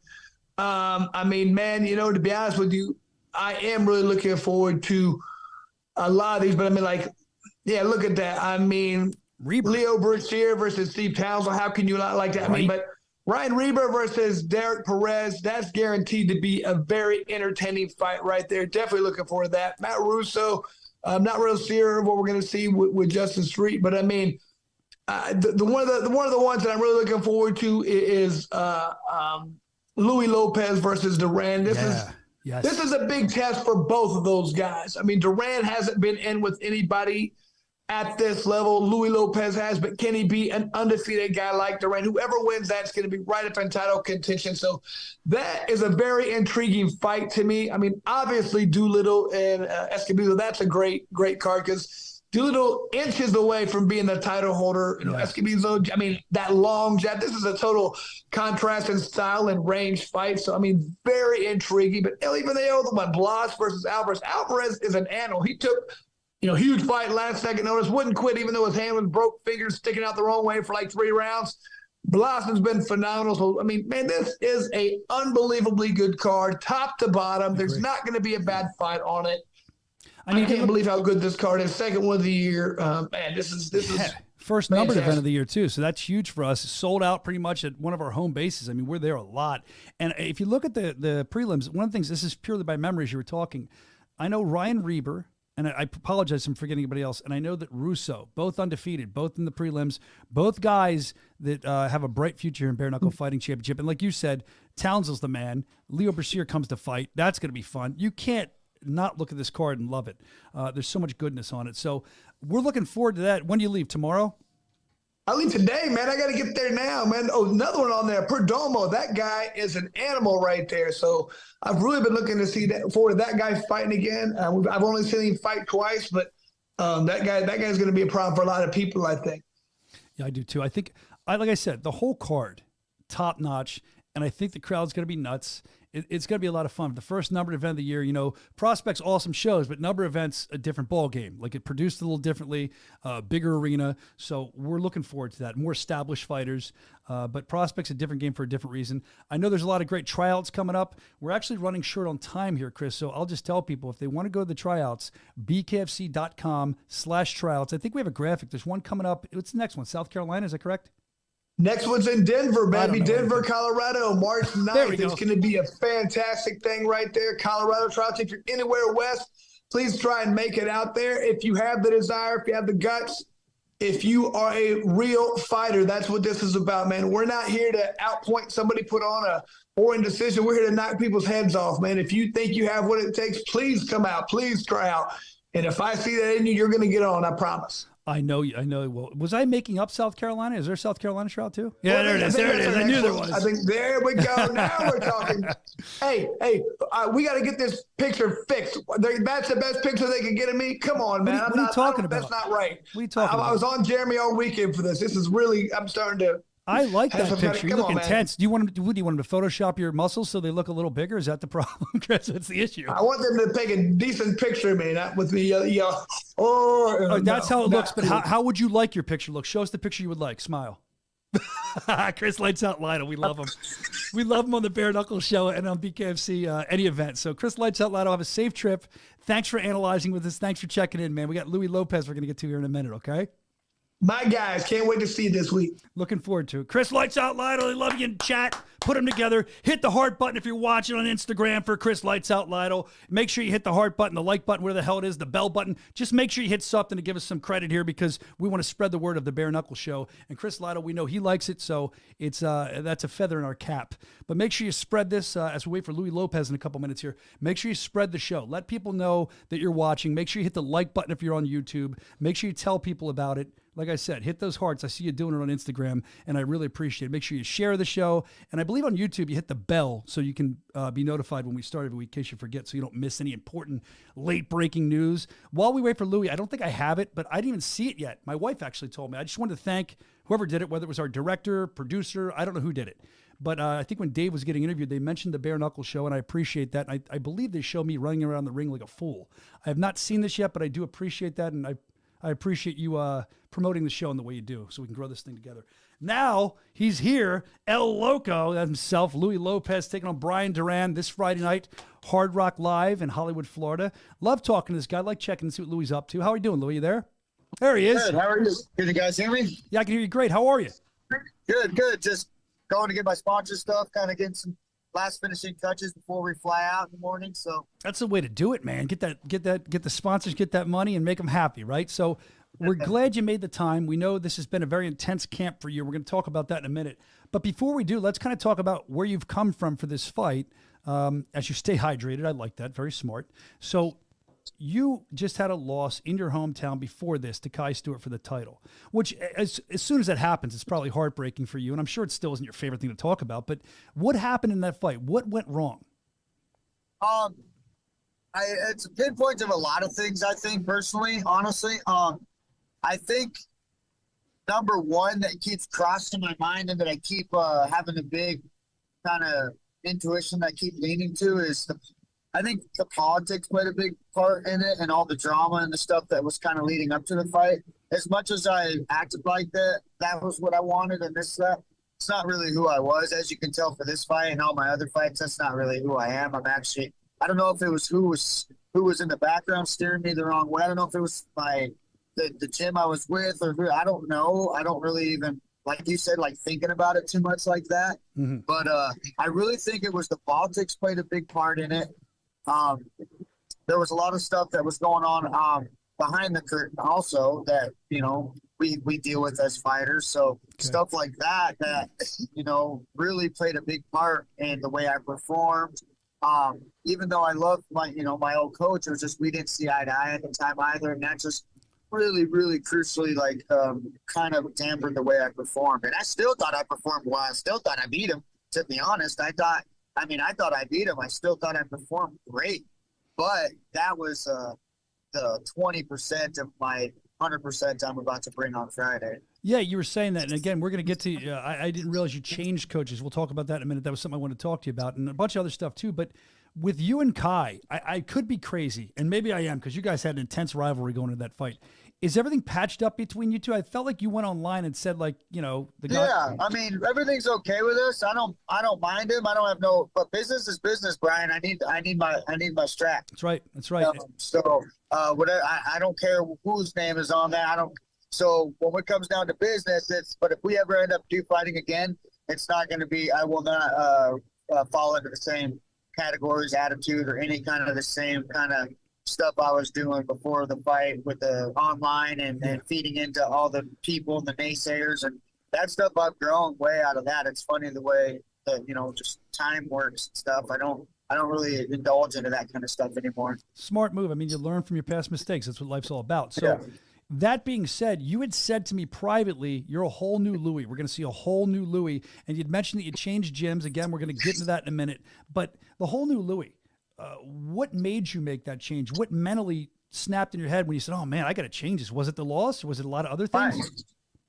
I mean, man, to be honest with you, I am really looking forward to a lot of these. But I mean, look at that. I mean, Leo Brashear versus Steve Townsend. How can you not like that? Right. I mean, but Ryan Reber versus Derek Perez, that's guaranteed to be a very entertaining fight right there. Definitely looking forward to that. Matt Russo. I'm not real sure what we're going to see with Justin Street, but I mean, the one of the ones that I'm really looking forward to is Louis Lopez versus Duran. This is a big test for both of those guys. I mean, Duran hasn't been in with anybody at this level. Louis Lopez has, but can he be an undefeated guy like Duran? Whoever wins that's going to be right up in title contention. So that is a very intriguing fight to me. I mean, obviously Doolittle and Escobedo, that's a great card because Doolittle inches away from being the title holder. Escobedo, I mean, that long jab. This is a total contrast in style and range fight. So, I mean, very intriguing. But even the other one, Blas versus Alvarez. Alvarez is an animal. He took huge fight, last second notice, wouldn't quit even though his hand was broke, fingers sticking out the wrong way for like 3 rounds. Blaston's been phenomenal. So, I mean, man, this is a unbelievably good card, top to bottom. There's not going to be a bad fight on it. I can't believe how good this card is. Second one of the year. Man, this is first numbered event of the year too. So that's huge for us. Sold out pretty much at one of our home bases. I mean, we're there a lot. And if you look at the prelims, one of the things, this is purely by memory as you were talking, I know Ryan Reber and I apologize I'm forgetting anybody else, and I know that Russo, both undefeated, both in the prelims, both guys that have a bright future in Bare Knuckle Fighting Championship. And like you said, Townsend's the man. Leo Brashear comes to fight. That's going to be fun. You can't not look at this card and love it. There's so much goodness on it. So we're looking forward to that. When do you leave? Tomorrow? I leave today, man. I got to get there now, man. Oh, another one on there. Perdomo. That guy is an animal right there. So I've really been looking to see that guy fighting again. I've only seen him fight twice, but that guy's going to be a problem for a lot of people, I think. Yeah, I do too. I think, like I said, the whole card, top notch, and I think the crowd's going to be nuts. It's going to be a lot of fun. The first numbered event of the year, you know, Prospect's awesome shows, but number events, a different ball game. Like it produced a little differently, bigger arena. So we're looking forward to that. More established fighters, but Prospect's a different game for a different reason. I know there's a lot of great tryouts coming up. We're actually running short on time here, Chris. So I'll just tell people if they want to go to the tryouts, bkfc.com/tryouts. I think we have a graphic. There's one coming up. What's the next one? South Carolina, is that correct? Next one's in Denver, baby. Denver, Colorado, March 9th. It's going to be a fantastic thing right there. Colorado tryouts. If you're anywhere west, please try and make it out there. If you have the desire, if you have the guts, if you are a real fighter, that's what this is about, man. We're not here to outpoint somebody, put on a boring decision. We're here to knock people's heads off, man. If you think you have what it takes, please come out. Please try out. And if I see that in you, you're going to get on, I promise. I know. Well, was I making up South Carolina? Is there South Carolina tryout too? Yeah, there it is. I knew there was. I think there we go. Now we're talking. Hey, we got to get this picture fixed. That's the best picture they can get of me. Come on, man. What are you talking about? That's not right. What are you talking about? I was on Jeremy all weekend for this. This is really. I'm starting to. I like that picture. You look intense. Do you want them to Photoshop your muscles so they look a little bigger? Is that the problem, Chris? That's the issue. I want them to take a decent picture of me, not with me. That's how it looks. But how would you like your picture look? Show us the picture you would like. Smile. Chris Lights Out Lidle. We love him. We love him on the Bare Knuckle Show and on BKFC any event. So Chris Lights Out Lidle, have a safe trip. Thanks for analyzing with us. Thanks for checking in, man. We got Louis Lopez we're going to get to here in a minute, okay? My guys, can't wait to see you this week. Looking forward to it. Chris Lights Out Lidle. I love you in chat. Put them together. Hit the heart button if you're watching on Instagram for Chris Lights Out Lidle. Make sure you hit the heart button, the like button, where the hell it is, the bell button. Just make sure you hit something to give us some credit here because we want to spread the word of the Bare Knuckle Show. And Chris Lidle, we know he likes it, so it's that's a feather in our cap. But make sure you spread this as we wait for Louis Lopez in a couple minutes here. Make sure you spread the show. Let people know that you're watching. Make sure you hit the like button if you're on YouTube. Make sure you tell people about it. Like I said, hit those hearts. I see you doing it on Instagram, and I really appreciate it. Make sure you share the show. And I believe on YouTube, you hit the bell so you can be notified when we start every week in case you forget so you don't miss any important late-breaking news. While we wait for Louis, I don't think I have it, but I didn't even see it yet. My wife actually told me. I just wanted to thank whoever did it, whether it was our director, producer, I don't know who did it. But I think when Dave was getting interviewed, they mentioned the Bare Knuckle Show, and I appreciate that. And I believe they show me running around the ring like a fool. I have not seen this yet, but I do appreciate that, and I appreciate you promoting the show in the way you do so we can grow this thing together. Now, he's here, El Loco himself, Louis Lopez, taking on Brian Duran this Friday night, Hard Rock Live in Hollywood, Florida. Love talking to this guy. I like checking to see what Louis is up to. How are you doing, Louis? You there? There he is. Good. How are you? Can you guys hear me? Yeah, I can hear you great. How are you? Good. Just going to get my sponsor stuff, kind of getting some last finishing touches before we fly out in the morning. So that's the way to do it, man. Get the sponsors, get that money, and make them happy, right? So we're glad you made the time. We know this has been a very intense camp for you. We're going to talk about that in a minute. But before we do, let's kind of talk about where you've come from for this fight. As you stay hydrated, I like that. Very smart. So you just had a loss in your hometown before this to Kai Stewart for the title, which as soon as that happens, it's probably heartbreaking for you. And I'm sure it still isn't your favorite thing to talk about, but what happened in that fight? What went wrong? It's a pinpoint of a lot of things, I think, personally, honestly. I think number one that keeps crossing my mind and that I keep having a big kind of intuition that I keep leaning to is I think the politics played a big part in it and all the drama and the stuff that was kind of leading up to the fight. As much as I acted like that was what I wanted and this, that, it's not really who I was. As you can tell for this fight and all my other fights, that's not really who I am. I don't know if it was who was in the background steering me the wrong way. I don't know if it was the gym I was with or who, I don't know. I don't really even, like you said, like thinking about it too much like that. Mm-hmm. But I really think it was the politics played a big part in it. there was a lot of stuff that was going on behind the curtain also that, you know, we deal with as fighters. So stuff like that, you know, really played a big part in the way I performed. Even though I loved my old coach, it was just we didn't see eye to eye at the time either. And that just really, really crucially, kind of dampened the way I performed. And I still thought I performed well. I still thought I beat him, to be honest. I thought I beat him. I still thought I performed great. But that was the 20% of my 100% I'm about to bring on Friday. Yeah, you were saying that. And again, we're going to get to I didn't realize you changed coaches. We'll talk about that in a minute. That was something I wanted to talk to you about, and a bunch of other stuff too. But with you and Kai, I could be crazy, and maybe I am, because you guys had an intense rivalry going into that fight. Is everything patched up between you two? I felt like you went online and said, like, you know, the guy. Yeah, I mean, everything's okay with us. I don't mind him. I don't have no, but business is business, Brian. I need my strap. That's right. That's right. Whatever. I don't care whose name is on that. So when it comes down to business, but if we ever end up fighting again, it's not going to be. I will not fall into the same categories, attitude, or any kind of the same kind of stuff I was doing before the fight with the online and feeding into all the people and the naysayers and that stuff. I've grown way out of that. It's funny the way that, you know, just time works and stuff. I don't really indulge into that kind of stuff anymore. Smart move. I mean, you learn from your past mistakes. That's what life's all about. So that being said, you had said to me privately, you're a whole new Louis. We're going to see a whole new Louis. And you'd mentioned that you changed gyms. Again, we're going to get into that in a minute. But the whole new Louis, what made you make that change? What mentally snapped in your head when you said, oh, man, I got to change this? Was it the loss, or was it a lot of other things?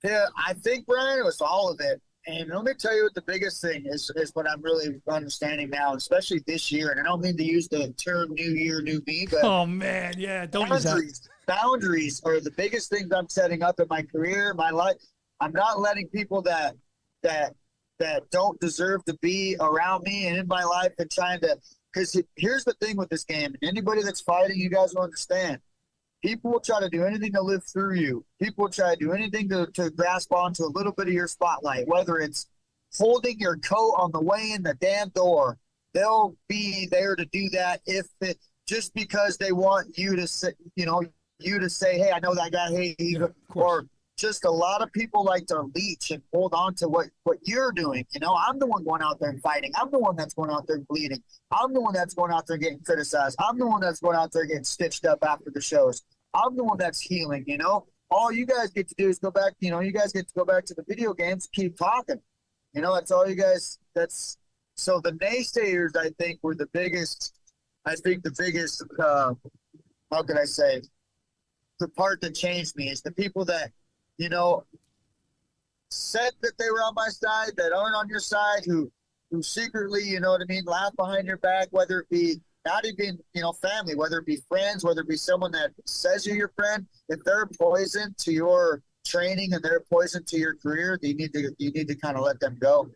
Yeah, I think, Brian, it was all of it. And let me tell you what the biggest thing is what I'm really understanding now, especially this year. And I don't mean to use the term new year, new me, but oh, man, yeah, don't use that. Boundaries are the biggest things I'm setting up in my career, my life. I'm not letting people that don't deserve to be around me and in my life and trying to. Because here's the thing with this game. Anybody that's fighting, you guys will understand. People will try to do anything to live through you. People will try to do anything to grasp onto a little bit of your spotlight, whether it's holding your coat on the way in the damn door. They'll be there to do that just because they want you to say, hey, I know that guy, hey, or just a lot of people like to leech and hold on to what you're doing. You know, I'm the one going out there and fighting. I'm the one that's going out there bleeding. I'm the one that's going out there getting criticized. I'm the one that's going out there getting stitched up after the shows. I'm the one that's healing, you know. All you guys get to do is go back, you know, you guys get to go back to the video games, keep talking. You know, that's all you guys, so the naysayers, I think, were the biggest, how could I say, the part that changed me is the people that, you know, said that they were on my side, that aren't on your side, who secretly, you know what I mean, laugh behind your back, whether it be not even, you know, family, whether it be friends, whether it be someone that says you're your friend. If they're poison to your training and they're poison to your career, you need to kind of let them go.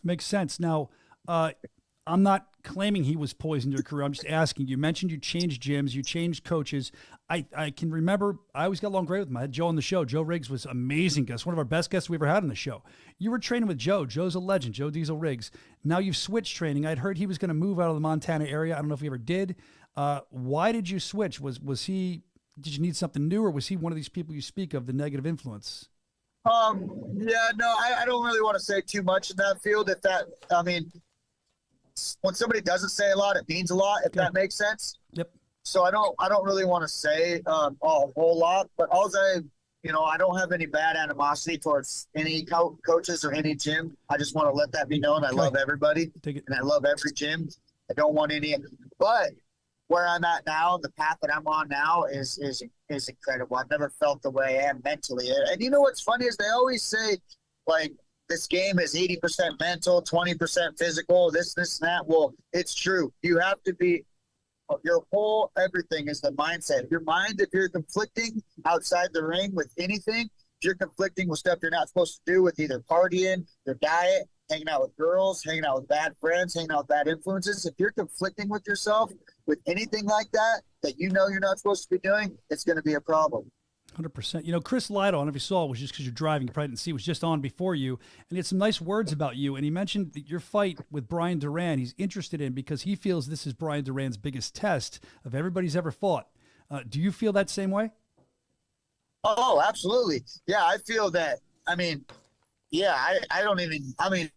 Makes sense. Now, I'm not claiming he was poison to your career. I'm just asking. You mentioned you changed gyms, you changed coaches. I can remember, I always got along great with him. I had Joe on the show. Joe Riggs was an amazing guest, one of our best guests we ever had on the show. You were training with Joe. Joe's a legend, Joe Diesel Riggs. Now you've switched training. I'd heard he was going to move out of the Montana area. I don't know if he ever did. Why did you switch? Did you need something new, or was he one of these people you speak of, the negative influence? I don't really want to say too much in that field. When somebody doesn't say a lot, it means a lot, if that makes sense. Yep. So I don't really want to say a whole lot, but I don't have any bad animosity towards any coaches or any gym. I just want to let that be known. I love everybody, and I love every gym. I don't want any, but where I'm at now, the path that I'm on now is incredible. I've never felt the way I am mentally. And you know what's funny is they always say, like, this game is 80% mental, 20% physical, this and that. Well, it's true. You have to be, your whole everything is the mindset. Your mind, if you're conflicting outside the ring with anything, if you're conflicting with stuff you're not supposed to do, with either partying, your diet, hanging out with girls, hanging out with bad friends, hanging out with bad influences, if you're conflicting with yourself with anything like that you know you're not supposed to be doing, it's going to be a problem. 100%. You know, Chris Lidle, I don't know if you saw it, was just because you're driving, you probably didn't see, was just on before you, and he had some nice words about you, and he mentioned that your fight with Brian Duran he's interested in because he feels this is Brian Duran's biggest test of everybody's ever fought. Do you feel that same way? Oh, absolutely. Yeah, I feel that. I mean, yeah, I don't even, I mean,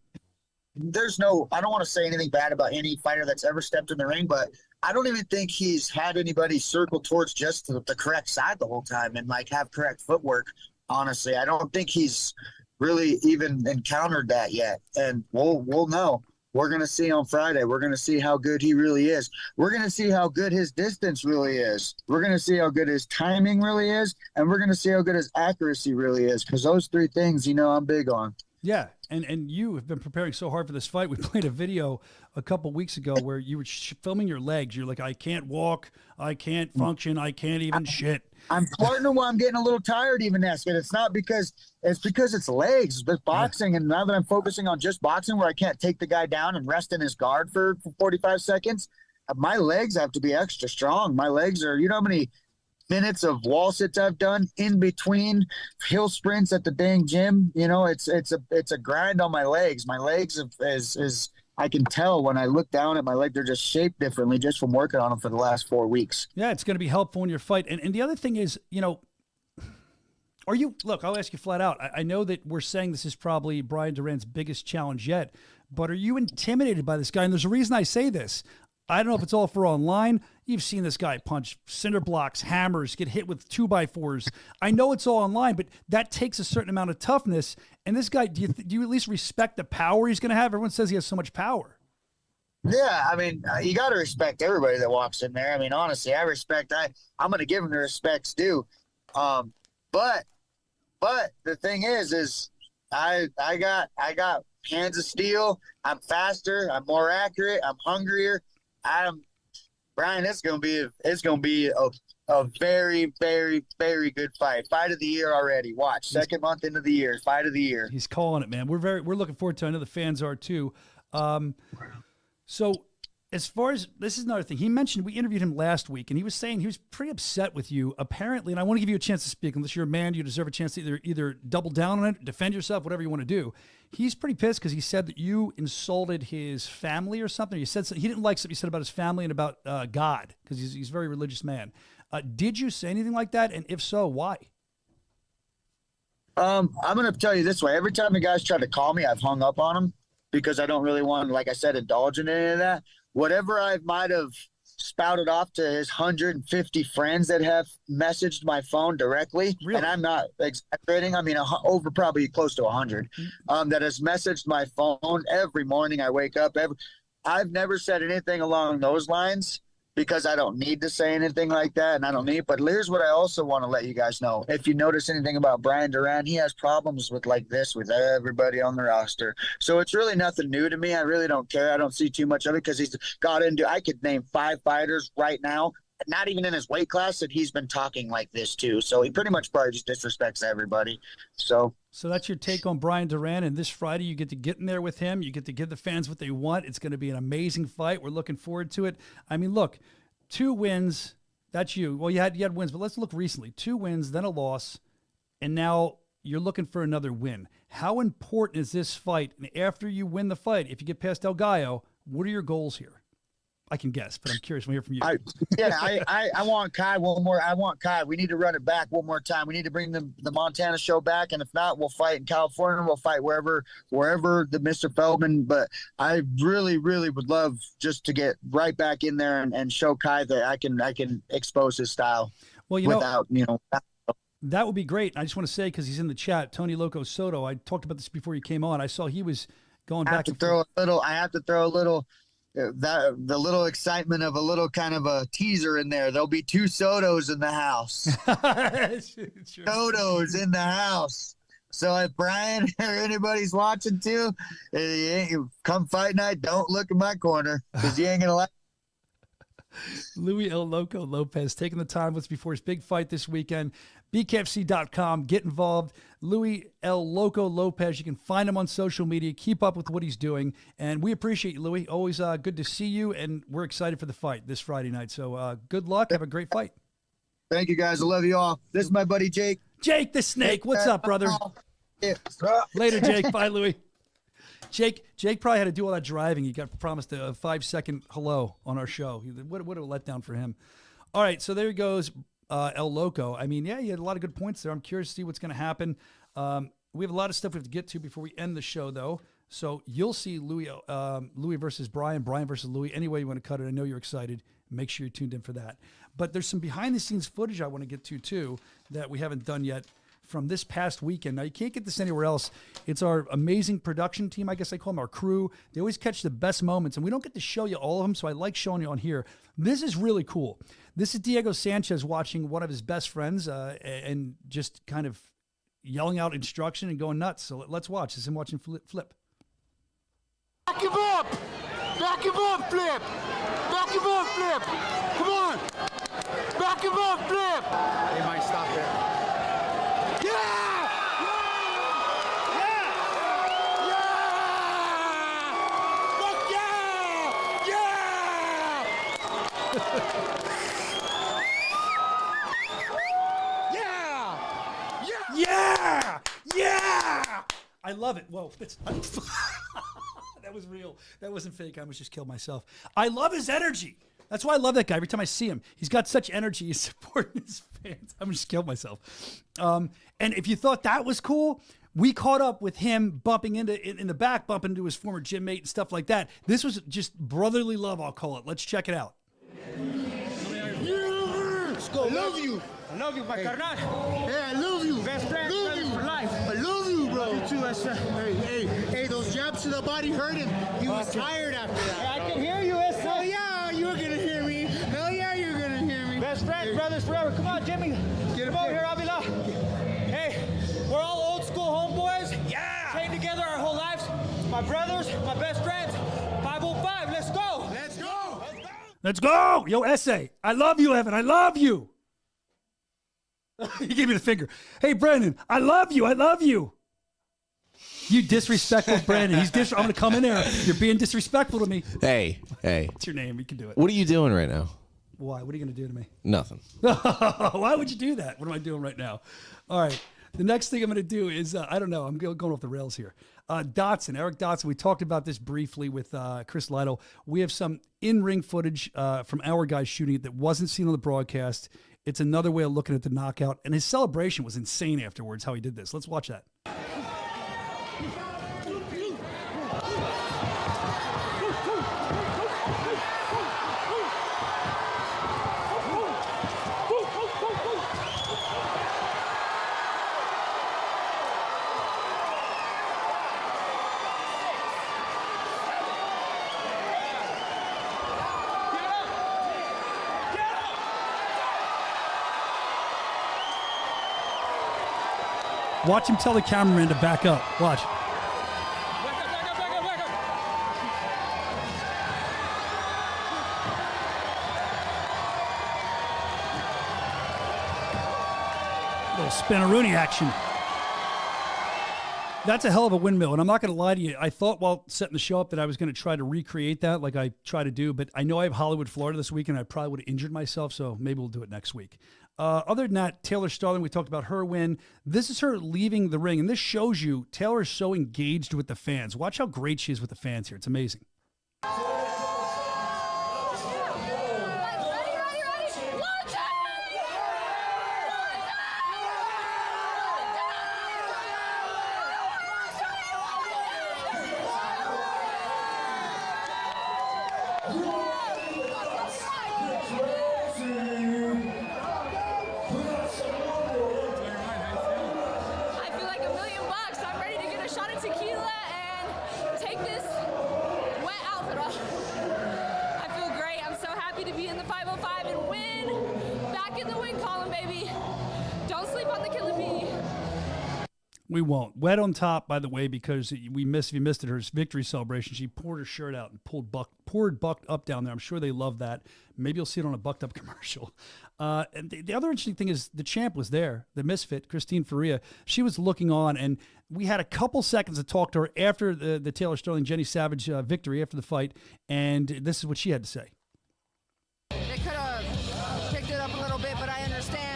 I don't want to say anything bad about any fighter that's ever stepped in the ring, but I don't even think he's had anybody circle towards just the correct side the whole time and like have correct footwork. Honestly, I don't think he's really even encountered that yet. And we'll know. We're going to see on Friday. We're going to see how good he really is. We're going to see how good his distance really is. We're going to see how good his timing really is. And we're going to see how good his accuracy really is. Because those three things, I'm big on. Yeah, and you have been preparing so hard for this fight. We played a video a couple weeks ago where you were filming your legs. You're like, I can't walk, I can't function, I can't even shit. I'm starting to I'm getting a little tired even asking. It's not because it's legs, but boxing. And now that I'm focusing on just boxing where I can't take the guy down and rest in his guard for 45 seconds, my legs have to be extra strong. My legs are, how many minutes of wall sits I've done in between hill sprints at the dang gym. It's a grind on my legs. My legs is I can tell when I look down at my leg, they're just shaped differently just from working on them for the last 4 weeks. Yeah, it's going to be helpful in your fight. And the other thing is, I'll ask you flat out. I know that we're saying this is probably Brian Duran's biggest challenge yet, but are you intimidated by this guy? And there's a reason I say this. I don't know if it's all for online. You've seen this guy punch cinder blocks, hammers, get hit with 2x4s. I know it's all online, but that takes a certain amount of toughness. And this guy, do you at least respect the power he's going to have? Everyone says he has so much power. Yeah, I mean, you got to respect everybody that walks in there. I mean, honestly, I'm going to give him the respects due. But the thing is I got hands of steel. I'm faster. I'm more accurate. I'm hungrier. Brian, it's gonna be a very, very, very good fight. Fight of the year already. Watch, second month into the year, fight of the year. He's calling it, man. We're looking forward to it. I know the fans are too. So as far as this is another thing, he mentioned we interviewed him last week, and he was saying he was pretty upset with you apparently. And I want to give you a chance to speak. Unless you're a man, you deserve a chance to either double down on it, defend yourself, whatever you want to do. He's pretty pissed because he said that you insulted his family or something. You said he didn't like something you said about his family and about God because he's a very religious man. Did you say anything like that? And if so, why? I'm going to tell you this way. Every time the guys try to call me, I've hung up on them because I don't really want to, like I said, indulge in any of that. Whatever I might have spouted off to his 150 friends that have messaged my phone directly, really? And I'm not exaggerating. I mean, over probably close to 100 that has messaged my phone every morning. I wake up. I've never said anything along those lines because I don't need to say anything like that, and I don't need. But here's what I also want to let you guys know. If you notice anything about Brian Duran, he has problems with with everybody on the roster. So it's really nothing new to me. I really don't care. I don't see too much of it because he's got into. I could name 5 fighters right now, not even in his weight class, that he's been talking like this too. So he pretty much probably just disrespects everybody. So that's your take on Brian Duran. And this Friday, you get to get in there with him. You get to give the fans what they want. It's going to be an amazing fight. We're looking forward to it. I mean, look, 2 wins. That's you. Well, you had wins, but let's look recently. 2 wins, then a loss, and now you're looking for another win. How important is this fight? And after you win the fight, if you get past El Gallo, what are your goals here? I can guess, but I'm curious to hear from you. I want Kai one more. I want Kai. We need to run it back one more time. We need to bring the Montana show back, and if not, we'll fight in California. We'll fight wherever the Mr. Feldman. But I really, really would love just to get right back in there and show Kai that I can expose his style. Well, that would be great. I just want to say, because he's in the chat, Tony Loco Soto. I talked about this before you came on. I saw he was going back. I have to throw a little. The little excitement of a little kind of a teaser in there. There'll be 2 Sotos in the house. Sure. Sotos in the house. So if Brian or anybody's watching too, come fight night, don't look in my corner because you ain't gonna like. Louis El Loco Lopez taking the time. What's before his big fight this weekend? BKFC.com. Get involved. Louis El Loco Lopez. You can find him on social media. Keep up with what he's doing. And we appreciate you, Louis. Always good to see you. And we're excited for the fight this Friday night. So good luck. Have a great fight. Thank you, guys. I love you all. This is my buddy Jake. Jake the Snake. What's up, brother? Later, Jake. Bye, Louis. Jake probably had to do all that driving. He got promised a 5-second hello on our show. What a letdown for him. All right, so there he goes, El Loco. I mean, yeah, he had a lot of good points there. I'm curious to see what's going to happen. We have a lot of stuff we have to get to before we end the show, though. So you'll see Louis versus Brian, Brian versus Louis. Any way you want to cut it, I know you're excited. Make sure you're tuned in for that. But there's some behind-the-scenes footage I want to get to, too, that we haven't done yet from this past weekend. Now, you can't get this anywhere else. It's our amazing production team. I guess I call them our crew. They always catch the best moments, and we don't get to show you all of them, so I like showing you on here. This is really cool. This is Diego Sanchez watching one of his best friends and just kind of yelling out instruction and going nuts. So let's watch. This is him watching Flip. Back him up! Back him up, Flip! Back him up, Flip! Come on! Back him up, Flip! They might stop there. Yeah! Yeah! Yeah! Yeah! Yeah! I love it. Whoa. That was real. That wasn't fake. I almost just killed myself. I love his energy. That's why I love that guy. Every time I see him, he's got such energy. He's supporting his fans. I'm just killed myself. And if you thought that was cool, we caught up with him bumping in the back, bumping into his former gym mate and stuff like that. This was just brotherly love, I'll call it. Let's check it out. Let's go. I love you. I love you, my carnal. Hey, I love you. Best friend, for life. I love you, bro. You too, Hey, those jabs to the body hurt him. He was tired after that. Hey, I can hear you, Essa. Hell yeah, you're gonna hear me. Hell yeah, you're gonna hear me. Best friends, brothers forever. Come on, Jimmy. Get him over here, Avila. Hey, we're all old school homeboys. Yeah. Trained together our whole lives. My brothers, my best friends. 505. Let's go. Let's go. Let's go. Yo, Essay. I love you, Evan. I love you. He gave me the finger. Hey, Brandon, I love you. I love you. You disrespectful Brandon. I'm going to come in there. You're being disrespectful to me. Hey. What's your name? You can do it. What are you doing right now? Why? What are you going to do to me? Nothing. Why would you do that? What am I doing right now? All right. The next thing I'm going to do is, I don't know. I'm going off the rails here. Eric Dotson. We talked about this briefly with Chris Lidle. We have some in-ring footage from our guys shooting it that wasn't seen on the broadcast. It's another way of looking at the knockout. And his celebration was insane afterwards, how he did this. Let's watch that. Watch him tell the cameraman to back up. Watch. Little spinaroonie action. That's a hell of a windmill, and I'm not going to lie to you. I thought while setting the show up that I was going to try to recreate that like I try to do, but I know I have Hollywood, Florida this week, and I probably would have injured myself, so maybe we'll do it next week. Other than that, Taylor Starling, we talked about her win. This is her leaving the ring, and this shows you Taylor is so engaged with the fans. Watch how great she is with the fans here. It's amazing. We won't. Wet on top, by the way, because if you missed it, her victory celebration, she poured her shirt out and poured Bucked Up down there. I'm sure they love that. Maybe you'll see it on a Bucked Up commercial. And the other interesting thing is the champ was there, the misfit, Christine Faria. She was looking on, and we had a couple seconds to talk to her after the Taylor Sterling, Jenny Savage victory after the fight, and this is what she had to say. They could have picked it up a little bit, but I understand.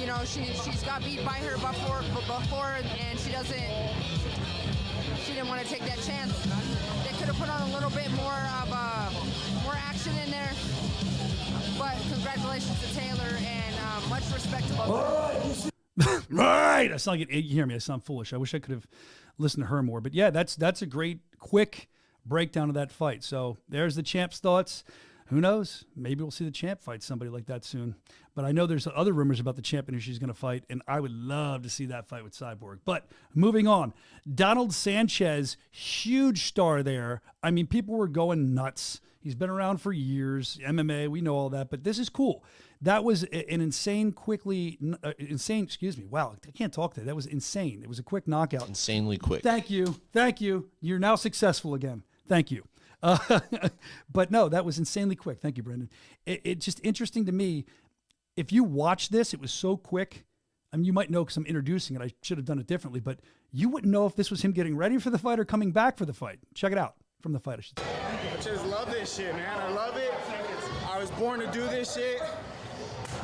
know, she's got beat by her before, and she didn't want to take that chance. They could have put on a little bit more action in there. But congratulations to Taylor, and much respect to both. Right. I sound like you hear me. I sound foolish. I wish I could have listened to her more. But yeah, that's a great, quick breakdown of that fight. So there's the champ's thoughts. Who knows? Maybe we'll see the champ fight somebody like that soon. But I know there's other rumors about the champ and who she's going to fight, and I would love to see that fight with Cyborg. But moving on, Donald Sanchez, huge star there. I mean, people were going nuts. He's been around for years, MMA, we know all that, but this is cool. That was an insane, wow, I can't talk today. That was insane. It was a quick knockout. Insanely quick. Thank you. You're now successful again. Thank you. But no, that was insanely quick. Thank you, Brendan. It's just interesting to me. If you watch this, it was so quick. I mean, you might know because I'm introducing it. I should have done it differently, but you wouldn't know if this was him getting ready for the fight or coming back for the fight. Check it out from the fight, I should say. I just love this shit, man. I love it. I was born to do this shit.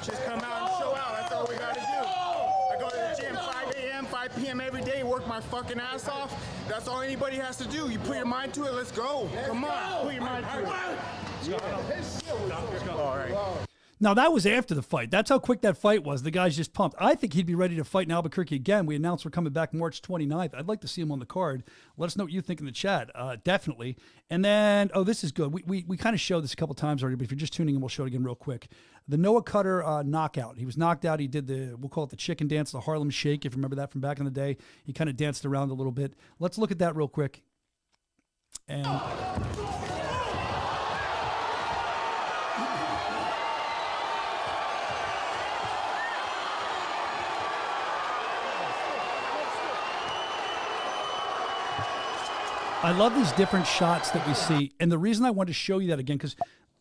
Just come out and show out. That's all we got to do. I go to the gym 5 a.m., 5 p.m. every day, work my fucking ass off. That's all anybody has to do. You put your mind to it, let's go. Come on, put your mind to it. All right. Now, that was after the fight. That's how quick that fight was. The guy's just pumped. I think he'd be ready to fight in Albuquerque again. We announced we're coming back March 29th. I'd like to see him on the card. Let us know what you think in the chat. Definitely. And then, this is good. We kind of showed this a couple times already, but if you're just tuning in, we'll show it again real quick. The Noah Cutter knockout. He was knocked out. He did we'll call it the chicken dance, the Harlem Shake, if you remember that from back in the day. He kind of danced around a little bit. Let's look at that real quick. And... I love these different shots that we see. And the reason I wanted to show you that again, because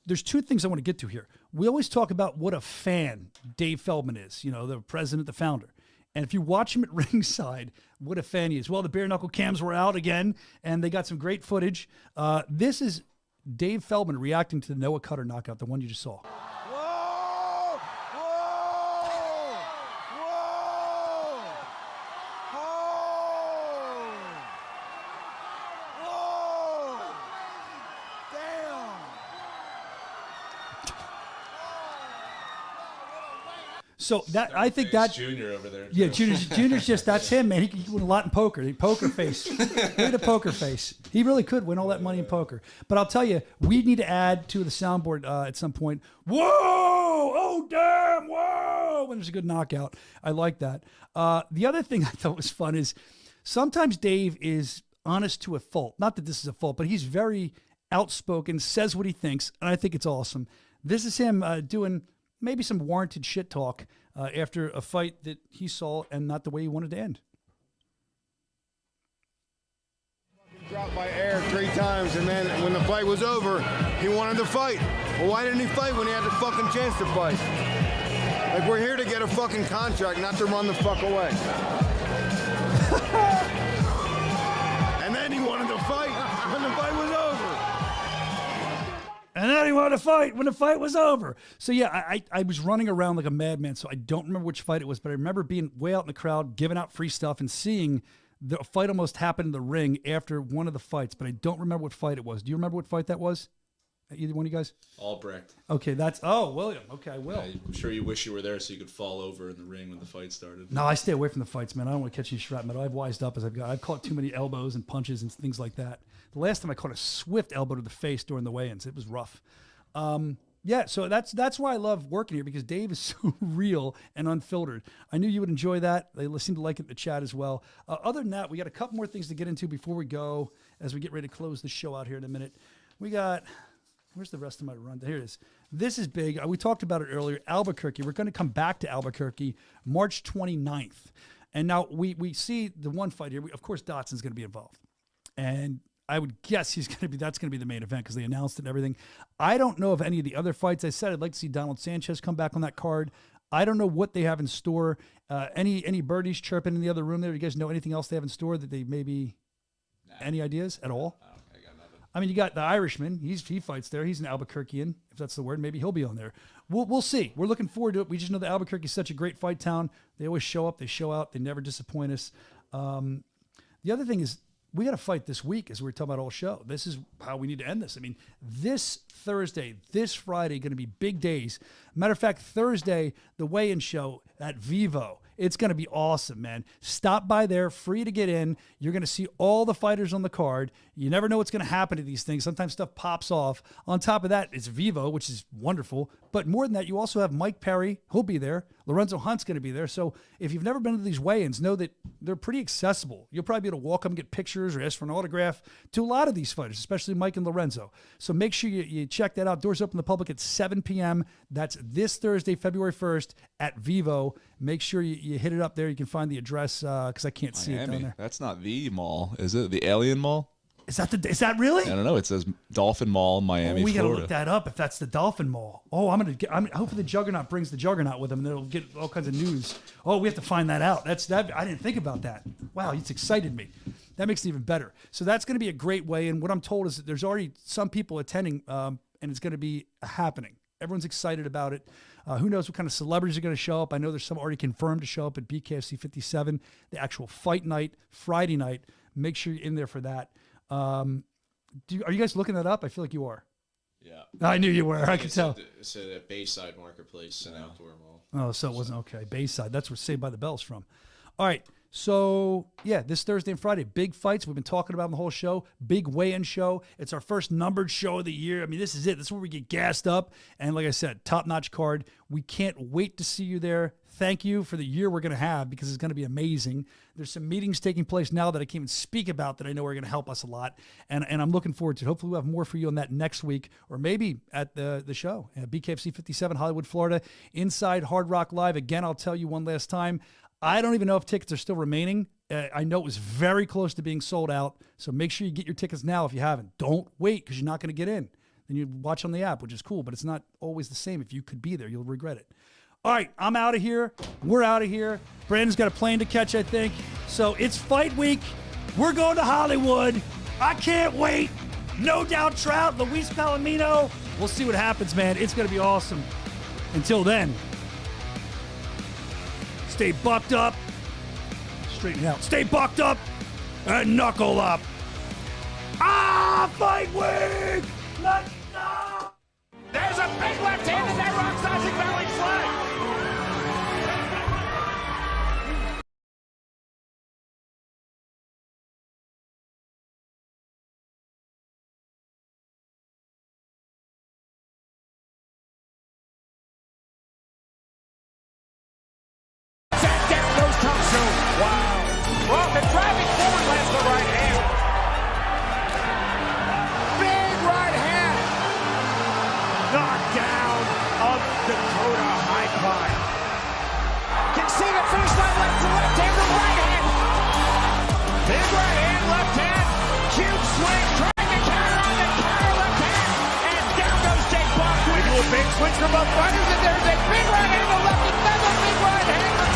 there's two things I want to get to here. We always talk about what a fan Dave Feldman is, the president, the founder. And if you watch him at ringside, what a fan he is. Well, the bare knuckle cams were out again, and they got some great footage. This is Dave Feldman reacting to the Noah Cutter knockout, the one you just saw. So I think that Junior over there. Yeah, Junior's just that's him, man. He can win a lot in poker. Poker face, look at the poker face. He really could win all that money in poker. But I'll tell you, we need to add to the soundboard at some point. Whoa! Oh damn! Whoa! When there's a good knockout, I like that. The other thing I thought was fun is sometimes Dave is honest to a fault. Not that this is a fault, but he's very outspoken, says what he thinks, and I think it's awesome. This is him doing maybe some warranted shit talk after a fight that he saw and not the way he wanted to end. Dropped by air 3 times, and then when the fight was over, he wanted to fight. Well, why didn't he fight when he had the fucking chance to fight? Like, we're here to get a fucking contract, not to run the fuck away. And then he wanted to fight when the fight was over. And then he wanted to fight when the fight was over. So, yeah, I was running around like a madman, so I don't remember which fight it was, but I remember being way out in the crowd, giving out free stuff, and seeing the fight almost happen in the ring after one of the fights, but I don't remember what fight it was. Do you remember what fight that was? Either one of you guys? Albrecht. Okay, William. Okay, I will. Yeah, I'm sure you wish you were there so you could fall over in the ring when the fight started. No, I stay away from the fights, man. I don't want to catch any shrapnel. I've wised up as I've caught too many elbows and punches and things like that. The last time I caught a swift elbow to the face during the weigh-ins. It was rough. Yeah, so that's why I love working here, because Dave is so real and unfiltered. I knew you would enjoy that. They seem to like it in the chat as well. Other than that, we got a couple more things to get into before we go as we get ready to close the show out here in a minute. We got, where's the rest of my run? Here it is. This is big. We talked about it earlier. Albuquerque. We're going to come back to Albuquerque March 29th. And now we see the one fight here. Of course, Dotson's going to be involved. And I would guess that's going to be the main event because they announced it and everything. I don't know of any of the other fights. I said I'd like to see Donald Sanchez come back on that card. I don't know what they have in store. Any birdies chirping in the other room there? You guys know anything else they have in store that they maybe, any ideas at all? I got nothing. I mean, you got the Irishman. He fights there. He's an Albuquerquean, if that's the word. Maybe he'll be on there. We'll see. We're looking forward to it. We just know that Albuquerque is such a great fight town. They always show up. They show out. They never disappoint us. The other thing is we got to fight this week, as we were talking about all show. This is how we need to end this. I mean, this Thursday, this Friday, going to be big days. Matter of fact, Thursday, the weigh-in show at Vivo. It's going to be awesome, man. Stop by there, free to get in. You're going to see all the fighters on the card. You never know what's going to happen to these things. Sometimes stuff pops off. On top of that, it's Vivo, which is wonderful. But more than that, you also have Mike Perry. He'll be there. Lorenzo Hunt's going to be there. So if you've never been to these weigh-ins, know that they're pretty accessible. You'll probably be able to walk up and get pictures or ask for an autograph to a lot of these fighters, especially Mike and Lorenzo. So make sure you check that out. Doors open to the public at 7 p.m. That's this Thursday, February 1st at Vivo. Make sure you hit it up there. You can find the address because I can't see it down there. That's not the mall, is it? The Alien Mall? Is that really? I don't know. It says Dolphin Mall, Miami, we Florida. Gotta look that up if that's the Dolphin Mall. Oh, hopefully the Juggernaut brings the Juggernaut with him, and they'll get all kinds of news. Oh, we have to find that out. I didn't think about that. Wow, it's excited me. That makes it even better. So that's going to be a great way. And what I'm told is that there's already some people attending, and it's going to be happening. Everyone's excited about it. Who knows what kind of celebrities are going to show up. I know there's some already confirmed to show up at BKFC 57, the actual fight night, Friday night. Make sure you're in there for that. Are you guys looking that up? I feel like you are. Yeah. I knew you were. I could tell. It's a Bayside Marketplace, an outdoor mall. Oh, so it wasn't okay. Bayside. That's where Saved by the Bell's from. All right. So, yeah, this Thursday and Friday, big fights we've been talking about in the whole show. Big weigh-in show. It's our first numbered show of the year. I mean, this is it. This is where we get gassed up. And like I said, top-notch card. We can't wait to see you there. Thank you for the year we're going to have because it's going to be amazing. There's some meetings taking place now that I can't even speak about that I know are going to help us a lot. And I'm looking forward to it. Hopefully we'll have more for you on that next week or maybe at the show. BKFC 57, Hollywood, Florida, inside Hard Rock Live. Again, I'll tell you one last time. I don't even know if tickets are still remaining. I know it was very close to being sold out. So make sure you get your tickets now if you haven't. Don't wait because you're not going to get in. Then you watch on the app, which is cool, but it's not always the same. If you could be there, you'll regret it. All right, I'm out of here. We're out of here. Brandon's got a plane to catch, I think. So it's fight week. We're going to Hollywood. I can't wait. No Doubt Trout, Luis Palomino. We'll see what happens, man. It's going to be awesome. Until then, stay bucked up. Straighten it out. Stay bucked up and knuckle up. Fight week! Let's go! There's a big left hand and that rocks Isaac Valley flag. Wow. Well, the driving forward lands the right hand. Big right hand. Knockdown of Dakota High Climb. Can see the finish line left to left hand to right hand. Big right hand, left hand. Huge swing, trying to counter on the counter left hand. And down goes Jake Block. We do a big switch for both fighters, and there's a big right hand to left, another big right hand.